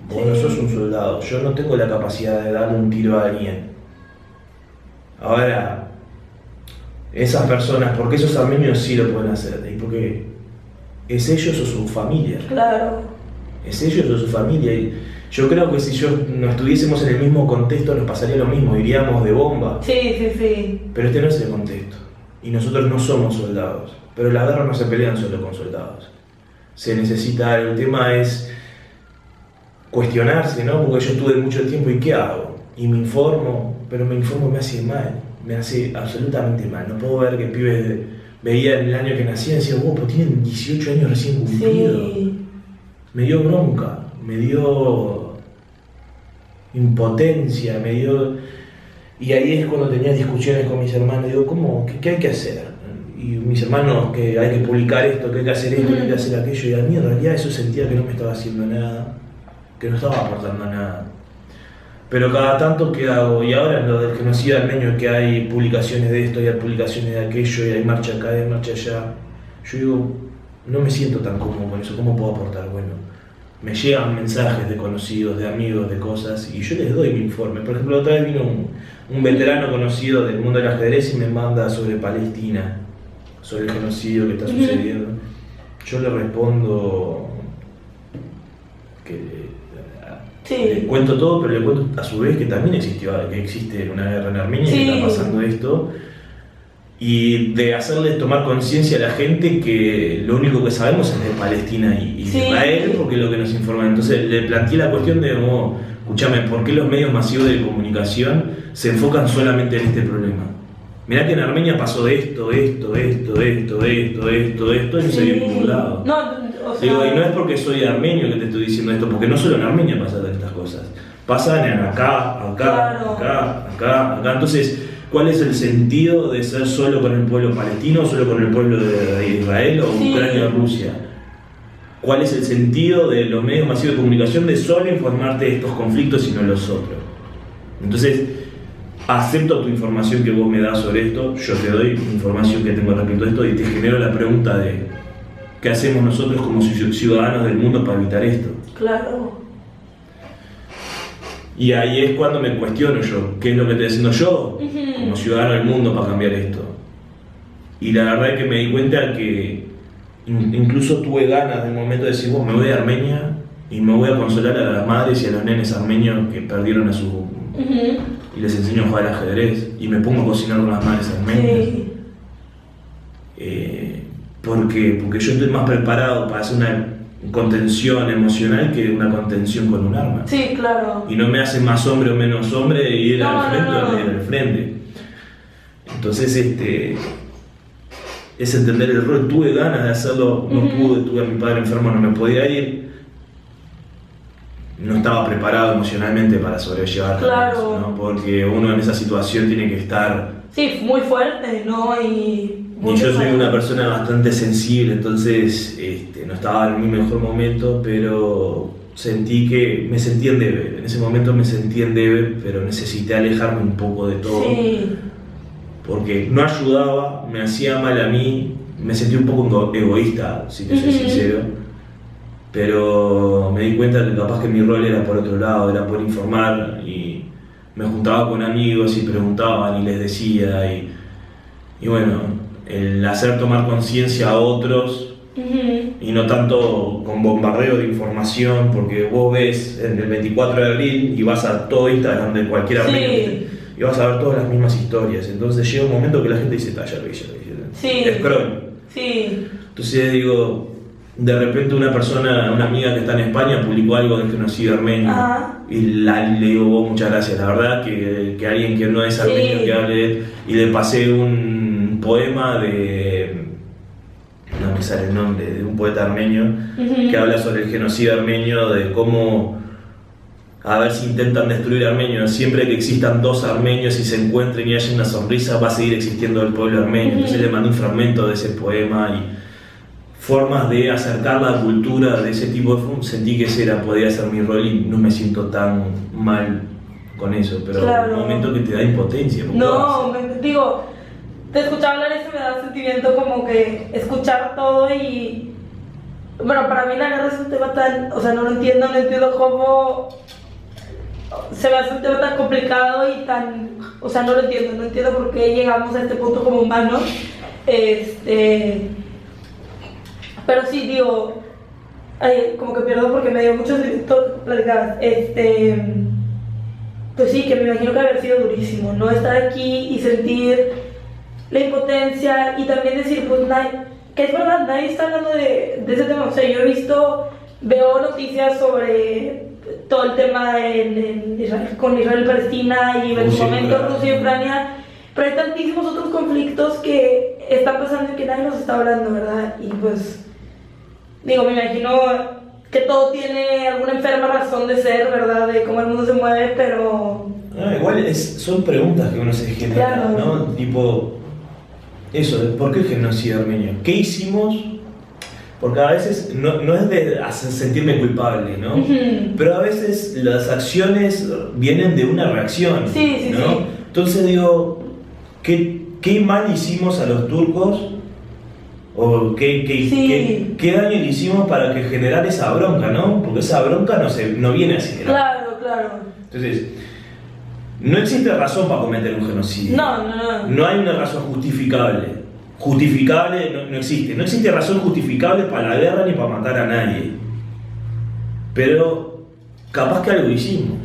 vos no sos un soldado, yo no tengo la capacidad de darle un tiro a alguien. Ahora, esas personas, ¿por qué esos armenios sí lo pueden hacer? Y porque es ellos o su familia. Claro. Es ellos o su familia. Y yo creo que si no estuviésemos en el mismo contexto nos pasaría lo mismo, iríamos de bomba. Sí. Pero este no es el contexto. Y nosotros no somos soldados. Pero las guerras no se pelean solo con soldados. Se necesita, el tema es cuestionarse, ¿no? Porque yo estuve mucho tiempo y ¿qué hago? Y me informo, pero me hace mal, me hace absolutamente mal. No puedo ver que pibes veía en el año que nacían y decía, pues tienen 18 años recién cumplidos. Sí. Me dio bronca, me dio impotencia, me dio... Y ahí es cuando tenía discusiones con mis hermanos, digo, ¿qué hay que hacer? Y mis hermanos, que hay que publicar esto, que hay que hacer esto, que hay que hacer aquello, y a mí en realidad eso sentía que no me estaba haciendo nada, que no estaba aportando nada. Pero cada tanto, ¿qué hago? Y ahora en lo del genocidio armenio, que hay publicaciones de esto, y hay publicaciones de aquello, y hay marcha acá, y hay marcha allá, yo digo, no me siento tan cómodo con eso, ¿cómo puedo aportar? Bueno, me llegan mensajes de conocidos, de amigos, de cosas, y yo les doy mi informe. Por ejemplo, otra vez vino un veterano conocido del mundo del ajedrez y me manda sobre Palestina, sobre el genocidio que está sucediendo. Yo le respondo que le cuento todo, pero le cuento a su vez que también que existe una guerra en Armenia, que está pasando esto, y de hacerles tomar conciencia a la gente que lo único que sabemos es de Palestina y Israel, porque es lo que nos informan. Entonces le planteé la cuestión de, escúchame, ¿por qué los medios masivos de comunicación se enfocan solamente en este problema? Mirá que en Armenia pasó esto, y no se vio en ningún lado. Digo, y no es porque soy armenio que te estoy diciendo esto, porque no solo en Armenia pasan estas cosas. Pasan acá. Entonces, ¿cuál es el sentido de ser solo con el pueblo palestino, solo con el pueblo de Israel o Ucrania o Rusia? ¿Cuál es el sentido de los medios masivos de comunicación de solo informarte de estos conflictos y no los otros? Entonces, acepto tu información que vos me das sobre esto, yo te doy información que tengo respecto a esto y te genero la pregunta de ¿qué hacemos nosotros como ciudadanos del mundo para evitar esto? Claro. Y ahí es cuando me cuestiono yo, ¿qué es lo que estoy haciendo yo como ciudadano del mundo para cambiar esto? Y la verdad es que me di cuenta que incluso tuve ganas de un momento de decir, me voy a Armenia y me voy a consolar a las madres y a los nenes armenios que perdieron a su... y les enseño a jugar al ajedrez y me pongo a cocinar con las madres armenias. Porque yo estoy más preparado para hacer una contención emocional que una contención con un arma. Sí, claro. Y no me hace más hombre o menos hombre ir al frente o ir al frente. Entonces, es entender el rol. Tuve ganas de hacerlo, no pude, tuve a mi padre enfermo, no me podía ir. No estaba preparado emocionalmente para sobrellevar eso, ¿no? Porque uno en esa situación tiene que estar... Sí, muy fuerte, ¿no? Y yo soy una persona bastante sensible, entonces no estaba en mi mejor momento, pero sentí que me sentí en debe. En ese momento me sentí en debe, pero necesité alejarme un poco de todo. Sí. Porque no ayudaba, me hacía mal a mí, me sentí un poco egoísta, si te soy sincero. Pero me di cuenta que capaz que mi rol era por otro lado, era por informar, y me juntaba con amigos y preguntaban y les decía, y bueno, el hacer tomar conciencia a otros y y no tanto con bombardeo de información, porque vos ves en el 24 de abril y vas a todo Instagram de cualquier armenio y vas a ver todas las mismas historias. Entonces llega un momento que la gente dice, ya lo vi. Scroll. Sí. Entonces digo, de repente una amiga que está en España publicó algo del genocidio armenio. Y le digo, muchas gracias, la verdad que alguien que no es armenio que hable, y le pasé un poema no me sale el nombre, de un poeta armenio que habla sobre el genocidio armenio, de cómo a ver si intentan destruir Armenios, siempre que existan dos armenios y se encuentren y haya una sonrisa, va a seguir existiendo el pueblo armenio. Entonces le mandé un fragmento de ese poema y formas de acercar la cultura de ese tipo de sentí que ese podría ser mi rol y no me siento tan mal con eso, pero claro. Un momento que te da impotencia. No, digo, te escuchaba hablar y se me da un sentimiento como que escuchar todo y... Bueno, para mí la guerra es un tema tan... O sea, no entiendo cómo... Se me hace un tema tan complicado y tan... O sea, no entiendo por qué llegamos a este punto como humanos. Pero sí, digo... como que pierdo porque me dio mucho sentimiento platicar. Pues sí, que me imagino que haber sido durísimo, ¿no? Estar aquí y sentir la impotencia y también decir, pues, que es verdad, nadie está hablando de ese tema. O sea, yo veo noticias sobre todo el tema con Israel y Palestina y en su momento Rusia y Ucrania, pero hay tantísimos otros conflictos que están pasando y que nadie nos está hablando, ¿verdad? Y pues, digo, me imagino que todo tiene alguna enferma razón de ser, ¿verdad? De cómo el mundo se mueve, pero... igual son preguntas que uno se genera, claro. ¿No? Tipo, eso, ¿por qué el genocidio armenio? ¿Qué hicimos? Porque a veces no es de sentirme culpable, ¿no? Pero a veces las acciones vienen de una reacción, ¿no? Sí. Entonces digo, ¿qué mal hicimos a los turcos? ¿O qué daño le hicimos para que generar esa bronca, ¿no? Porque esa bronca no viene así, ¿no? Claro. Entonces, no existe razón para cometer un genocidio. No hay una razón justificable. Justificable no existe. No existe razón justificable para la guerra ni para matar a nadie. Pero capaz que algo hicimos.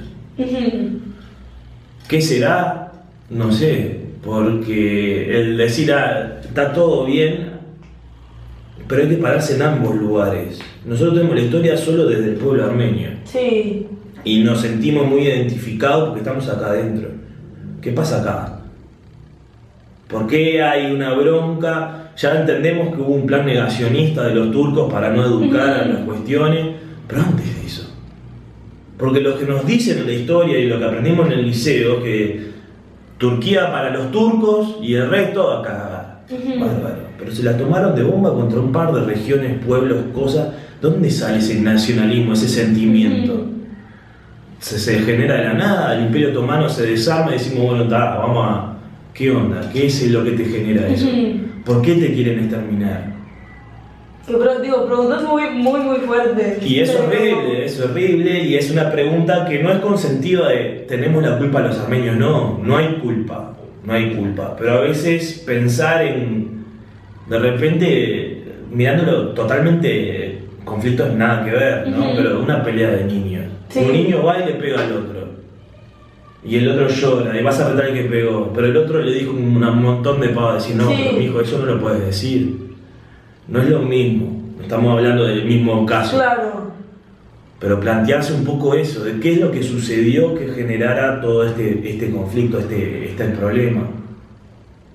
¿Qué será? No sé. Porque el decir, está todo bien, pero hay que pararse en ambos lugares. Nosotros tenemos la historia solo desde el pueblo armenio. Sí. Y nos sentimos muy identificados porque estamos acá adentro. ¿Qué pasa acá? ¿Por qué hay una bronca? Ya entendemos que hubo un plan negacionista de los turcos para no educar a las cuestiones, pero antes de eso. Porque lo que nos dicen en la historia y lo que aprendimos en el liceo, que Turquía para los turcos y el resto a cagar. Bárbaro. Pero se la tomaron de bomba contra un par de regiones, pueblos, cosas. ¿Dónde sale ese nacionalismo, ese sentimiento? Se genera de la nada, el Imperio Otomano se desarma y decimos, bueno, vamos a... ¿Qué onda? ¿Qué es lo que te genera eso? ¿Por qué te quieren exterminar? Preguntas muy fuertes. Y es horrible, y es una pregunta que no es con sentido de tenemos la culpa los armenios, no hay culpa, pero a veces pensar en, de repente, mirándolo totalmente, conflictos nada que ver, ¿no? Pero una pelea de niños, un niño va y le pega al otro, y el otro llora, y vas a retar el que pegó, pero el otro le dijo un montón de pavas, decir, no, pero mijo, eso no lo puedes decir. No es lo mismo, estamos hablando del mismo caso. Claro. Pero plantearse un poco eso, de qué es lo que sucedió que generara todo este conflicto, este problema.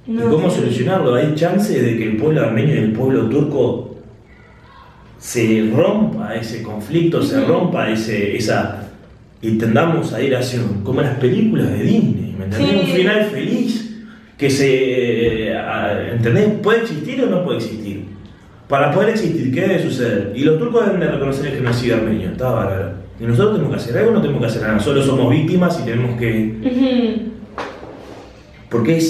Y cómo solucionarlo. Hay chance de que el pueblo armenio y el pueblo turco se rompa ese conflicto, se rompa esa... y tendamos a ir hacia como las películas de Disney, ¿me entendés? Un final feliz, que se... ¿entendés? ¿Puede existir o no puede existir? Para poder existir, ¿qué debe suceder? Y los turcos deben de reconocer el genocidio armenio, está bárbaro. Y nosotros tenemos que hacer algo, no tenemos que hacer nada, solo somos víctimas y tenemos que... Porque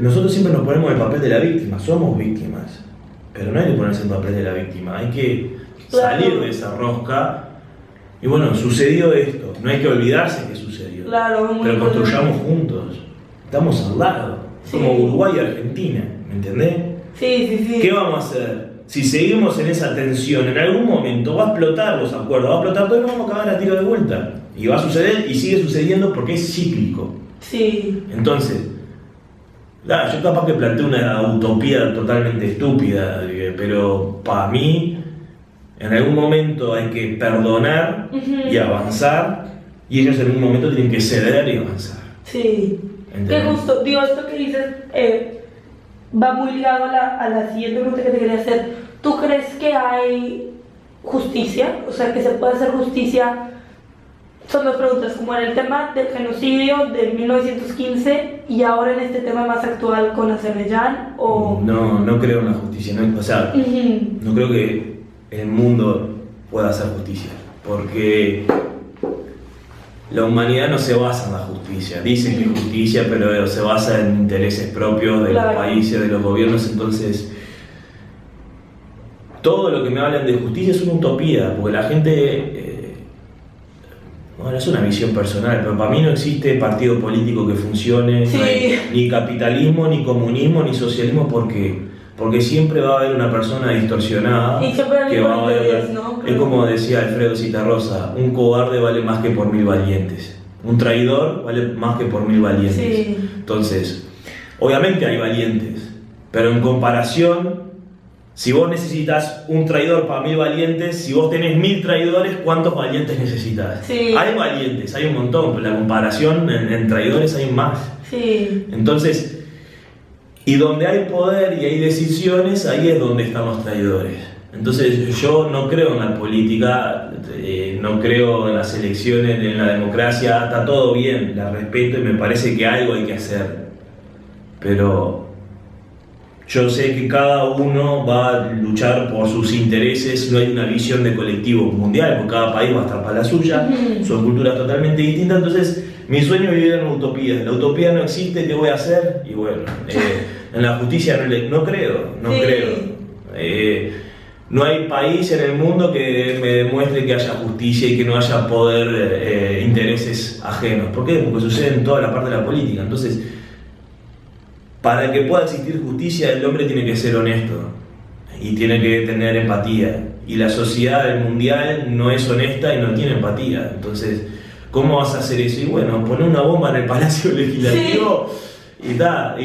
nosotros siempre nos ponemos el papel de la víctima, somos víctimas, pero no hay que ponerse el papel de la víctima, hay que salir de esa rosca. Y bueno, sucedió esto, no hay que olvidarse que sucedió, pero construyamos juntos, estamos al lado, como Uruguay y Argentina, ¿me entendés? Sí. ¿Qué vamos a hacer? si seguimos en esa tensión, en algún momento va a explotar los acuerdos, va a explotar todo y nos vamos a cagar a tiro de vuelta. Y va a suceder y sigue sucediendo porque es cíclico. Sí. Entonces, yo capaz que planteo una utopía totalmente estúpida, pero para mí, en algún momento hay que perdonar y avanzar, y ellos en un momento tienen que ceder y avanzar. Sí. Que justo, digo, esto que dices va muy ligado a la siguiente pregunta que te quería hacer. ¿Tú crees que hay justicia? O sea, que se puede hacer justicia. Son dos preguntas, como en el tema del genocidio de 1915 y ahora en este tema más actual con Azerbaiyán, o... No creo en la justicia, no, o sea, no creo que el mundo pueda hacer justicia, porque la humanidad no se basa en la justicia. Dicen que es justicia, pero se basa en intereses propios de los países, de los gobiernos. Entonces, todo lo que me hablan de justicia es una utopía, porque la gente... Bueno, es una visión personal, pero para mí no existe partido político que funcione, no hay ni capitalismo, ni comunismo, ni socialismo, porque siempre va a haber una persona distorsionada que va a haber, ¿no? Es como decía Alfredo Zitarrosa, un cobarde vale más que por 1000 valientes, un traidor vale más que por 1000 valientes. Sí. Entonces, obviamente hay valientes, pero en comparación, si vos necesitas un traidor para 1000 valientes, si vos tenés 1000 traidores, ¿cuántos valientes necesitas? Sí. Hay valientes, hay un montón, pero la comparación en traidores hay más. Sí. Entonces, y donde hay poder y hay decisiones, ahí es donde están los traidores. Entonces, yo no creo en la política, no creo en las elecciones, en la democracia, está todo bien, la respeto y me parece que algo hay que hacer. Pero yo sé que cada uno va a luchar por sus intereses, no hay una visión de colectivo mundial, porque cada país va a estar para la suya, son culturas totalmente distintas. Entonces, mi sueño es vivir en una utopía. La utopía no existe, ¿qué voy a hacer? Y bueno, en la justicia no creo. No hay país en el mundo que me demuestre que haya justicia y que no haya poder, intereses ajenos. ¿Por qué? Porque sucede en toda la parte de la política. Entonces, para que pueda existir justicia, el hombre tiene que ser honesto y tiene que tener empatía. Y la sociedad mundial no es honesta y no tiene empatía. Entonces, ¿cómo vas a hacer eso? Y bueno, poner una bomba en el Palacio Legislativo y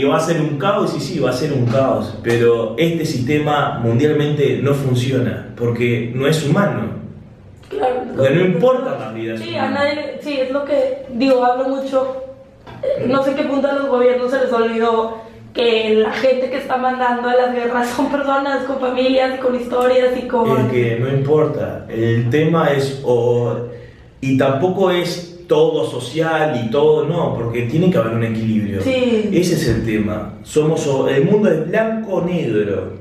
va a ser un caos, y sí, va a ser un caos. Pero este sistema mundialmente no funciona porque no es humano. Claro. Porque no importa la vida. Sí, a nadie, sí, es lo que digo, hablo mucho. No sé qué punto a los gobiernos se les olvidó que la gente que está mandando a las guerras son personas con familias, con historias y con... Es que no importa, el tema es... y tampoco es todo social y todo, no, porque tiene que haber un equilibrio. Sí. Ese es el tema. El mundo es blanco o negro.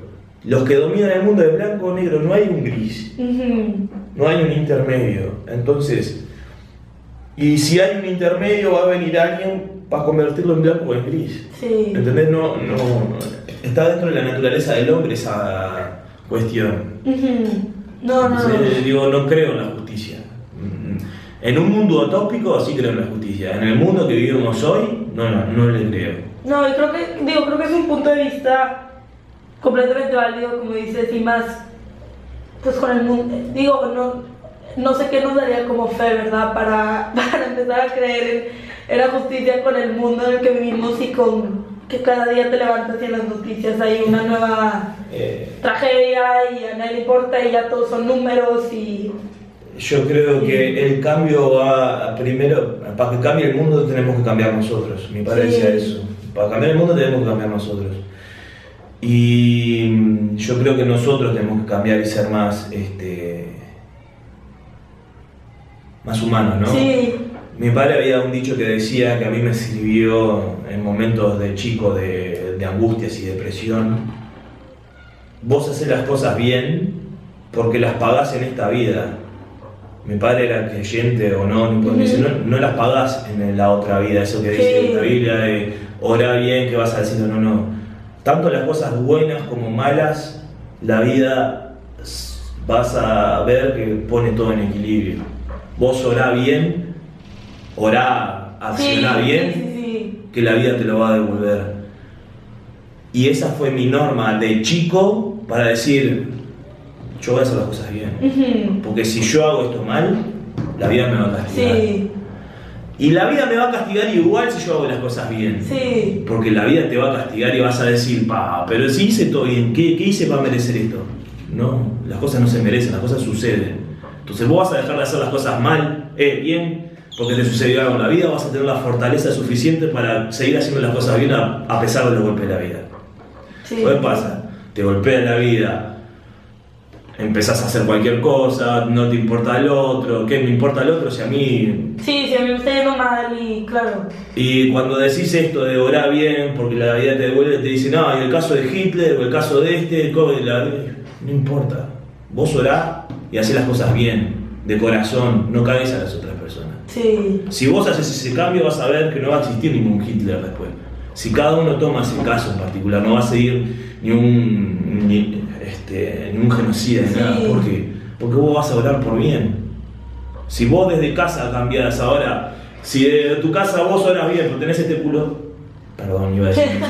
Los que dominan el mundo es blanco o negro, no hay un gris. No hay un intermedio. Entonces, y si hay un intermedio, va a venir alguien para convertirlo en blanco o en gris. Sí. ¿Entendés? No, está dentro de la naturaleza del hombre esa cuestión. Entonces, digo, no creo en la justicia. En un mundo utópico sí creo en la justicia. En el mundo que vivimos hoy, no le creo. No, y creo que es un punto de vista completamente válido, como dices, y más pues con el mundo. Digo, no sé qué nos daría como fe, ¿verdad? Para empezar a creer en la justicia con el mundo en el que vivimos y con que cada día te levantas y en las noticias hay una nueva tragedia y a nadie le importa y ya todos son números y... Yo creo que el cambio va primero, para que cambie el mundo tenemos que cambiar nosotros, me parece eso. Para cambiar el mundo tenemos que cambiar nosotros. Y yo creo que nosotros tenemos que cambiar y ser más humanos, ¿no? Sí. Mi padre había un dicho que decía que a mí me sirvió en momentos de chico de angustias y depresión. Vos haces las cosas bien porque las pagás en esta vida. Mi padre era creyente o no, no las pagás en la otra vida, eso que dice la Biblia de orar bien, que vas a decir no. Tanto las cosas buenas como malas, la vida vas a ver que pone todo en equilibrio. Vos orá bien, accioná bien, que la vida te lo va a devolver. Y esa fue mi norma de chico para decir, yo voy a hacer las cosas bien. Porque si yo hago esto mal, la vida me va a castigar. Sí. Y la vida me va a castigar igual si yo hago las cosas bien. Sí. Porque la vida te va a castigar y vas a decir, pero si hice todo bien, ¿qué hice para merecer esto? No, las cosas no se merecen, las cosas suceden. Entonces vos vas a dejar de hacer las cosas mal, bien, porque te sucedió algo en la vida, vas a tener la fortaleza suficiente para seguir haciendo las cosas bien a pesar de los golpes de la vida. Sí. ¿Qué pasa? Te golpea la vida. Empezás a hacer cualquier cosa, no te importa el otro, ¿qué me importa el otro si a mí? Sí, si a mí me está yendo mal y claro. Y cuando decís esto de orar bien, porque la vida te devuelve, te dicen, no, y el caso de Hitler, o el caso de este, no importa. Vos orá y hacés las cosas bien, de corazón, no cagues a las otras personas. Sí. Si vos haces ese cambio vas a ver que no va a existir ningún Hitler después. Si cada uno toma ese caso en particular, no va a seguir ni un genocida ni nada. ¿Por qué? Porque vos vas a orar por bien. Si vos desde casa cambiás ahora, si de tu casa vos orás bien, pero tenés este culo, perdón, iba a decir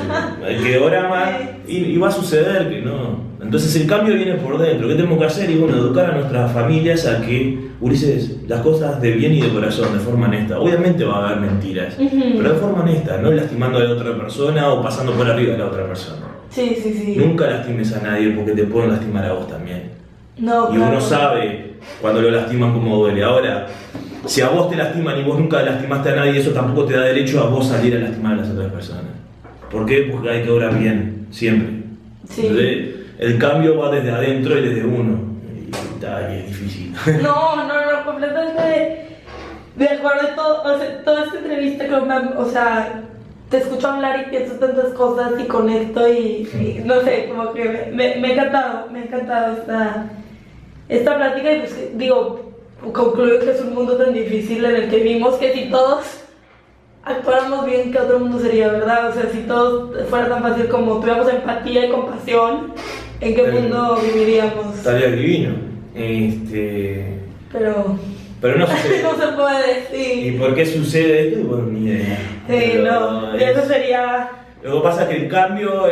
que ora mal y va a suceder que no. Entonces el cambio viene por dentro. ¿Qué tenemos que hacer? Y bueno, educar a nuestras familias a que Ulises, las cosas de bien y de corazón, de forma honesta. Obviamente va a haber mentiras, pero de forma honesta, no lastimando a la otra persona o pasando por arriba de la otra persona. Sí, sí, sí. Nunca lastimes a nadie porque te pueden lastimar a vos también. No, y claro. uno sabe cuando lo lastiman cómo duele. Ahora, si a vos te lastiman y vos nunca lastimaste a nadie, eso tampoco te da derecho a vos salir a lastimar a las otras personas. ¿Por qué? Porque hay que orar bien, siempre. Sí. Entonces, el cambio va desde adentro y desde uno. Y es difícil. No, completamente de acuerdo en todo, o sea, toda esta entrevista, o sea, te escucho hablar y pienso tantas cosas y conecto y no sé, como que me ha encantado esta plática y pues digo, concluyo que es un mundo tan difícil en el que vivimos que si todos actuáramos bien, ¿qué otro mundo sería, verdad? O sea, si todo fuera tan fácil como tuviéramos empatía y compasión, ¿en qué mundo viviríamos? Estaría divino. Pero no sucede. No se puede, sí. ¿Y por qué sucede esto? Bueno, ni idea. Sí, no, eso sería... Lo que pasa es que el cambio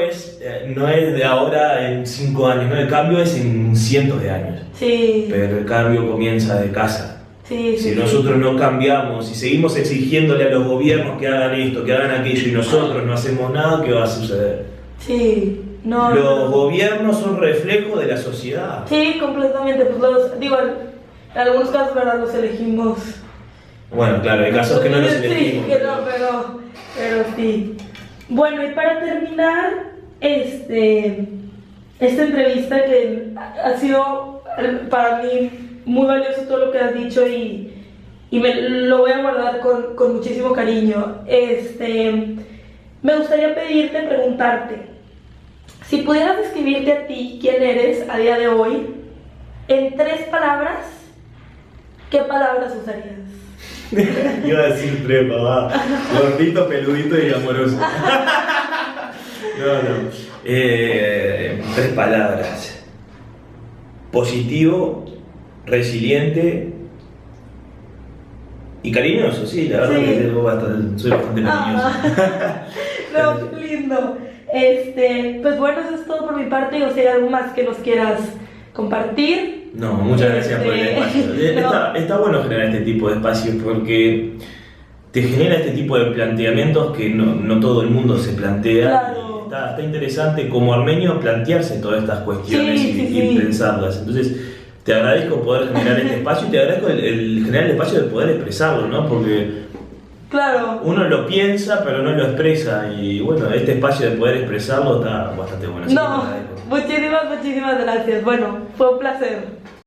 no es de ahora en 5 años, ¿no? El cambio es en cientos de años. Sí. Pero el cambio comienza de casa. Sí, si nosotros no cambiamos y seguimos exigiéndole a los gobiernos que hagan esto, que hagan aquello y nosotros no hacemos nada, ¿qué va a suceder? Sí, no. Los gobiernos son reflejo de la sociedad. Sí, completamente. Pues en algunos casos, ¿verdad? Los elegimos. Bueno, claro, hay casos que no los elegimos. Sí, que no, pero sí. Bueno, y para terminar, esta entrevista que ha sido para mí muy valioso todo lo que has dicho y lo voy a guardar con muchísimo cariño. Me gustaría preguntarte, si pudieras describirte a ti, quién eres a día de hoy, en 3 palabras, ¿qué palabras usarías? Iba a decir 3, papá. Gordito, peludito y amoroso. No. 3 palabras. Positivo, resiliente y cariñoso, sí, la verdad que soy bastante cariñoso. No, qué lindo. Pues bueno, eso es todo por mi parte. O sea, algo más que nos quieras compartir. No, muchas gracias por el espacio. No. Está bueno generar este tipo de espacios porque te genera este tipo de planteamientos que no todo el mundo se plantea. Claro. Está interesante como armenio plantearse todas estas cuestiones y pensarlas. Entonces, te agradezco poder generar este espacio y te agradezco el generar el espacio de poder expresarlo, ¿no? Porque claro, uno lo piensa pero no lo expresa y bueno, este espacio de poder expresarlo está bastante bueno. No, muchísimas gracias. Bueno, fue un placer.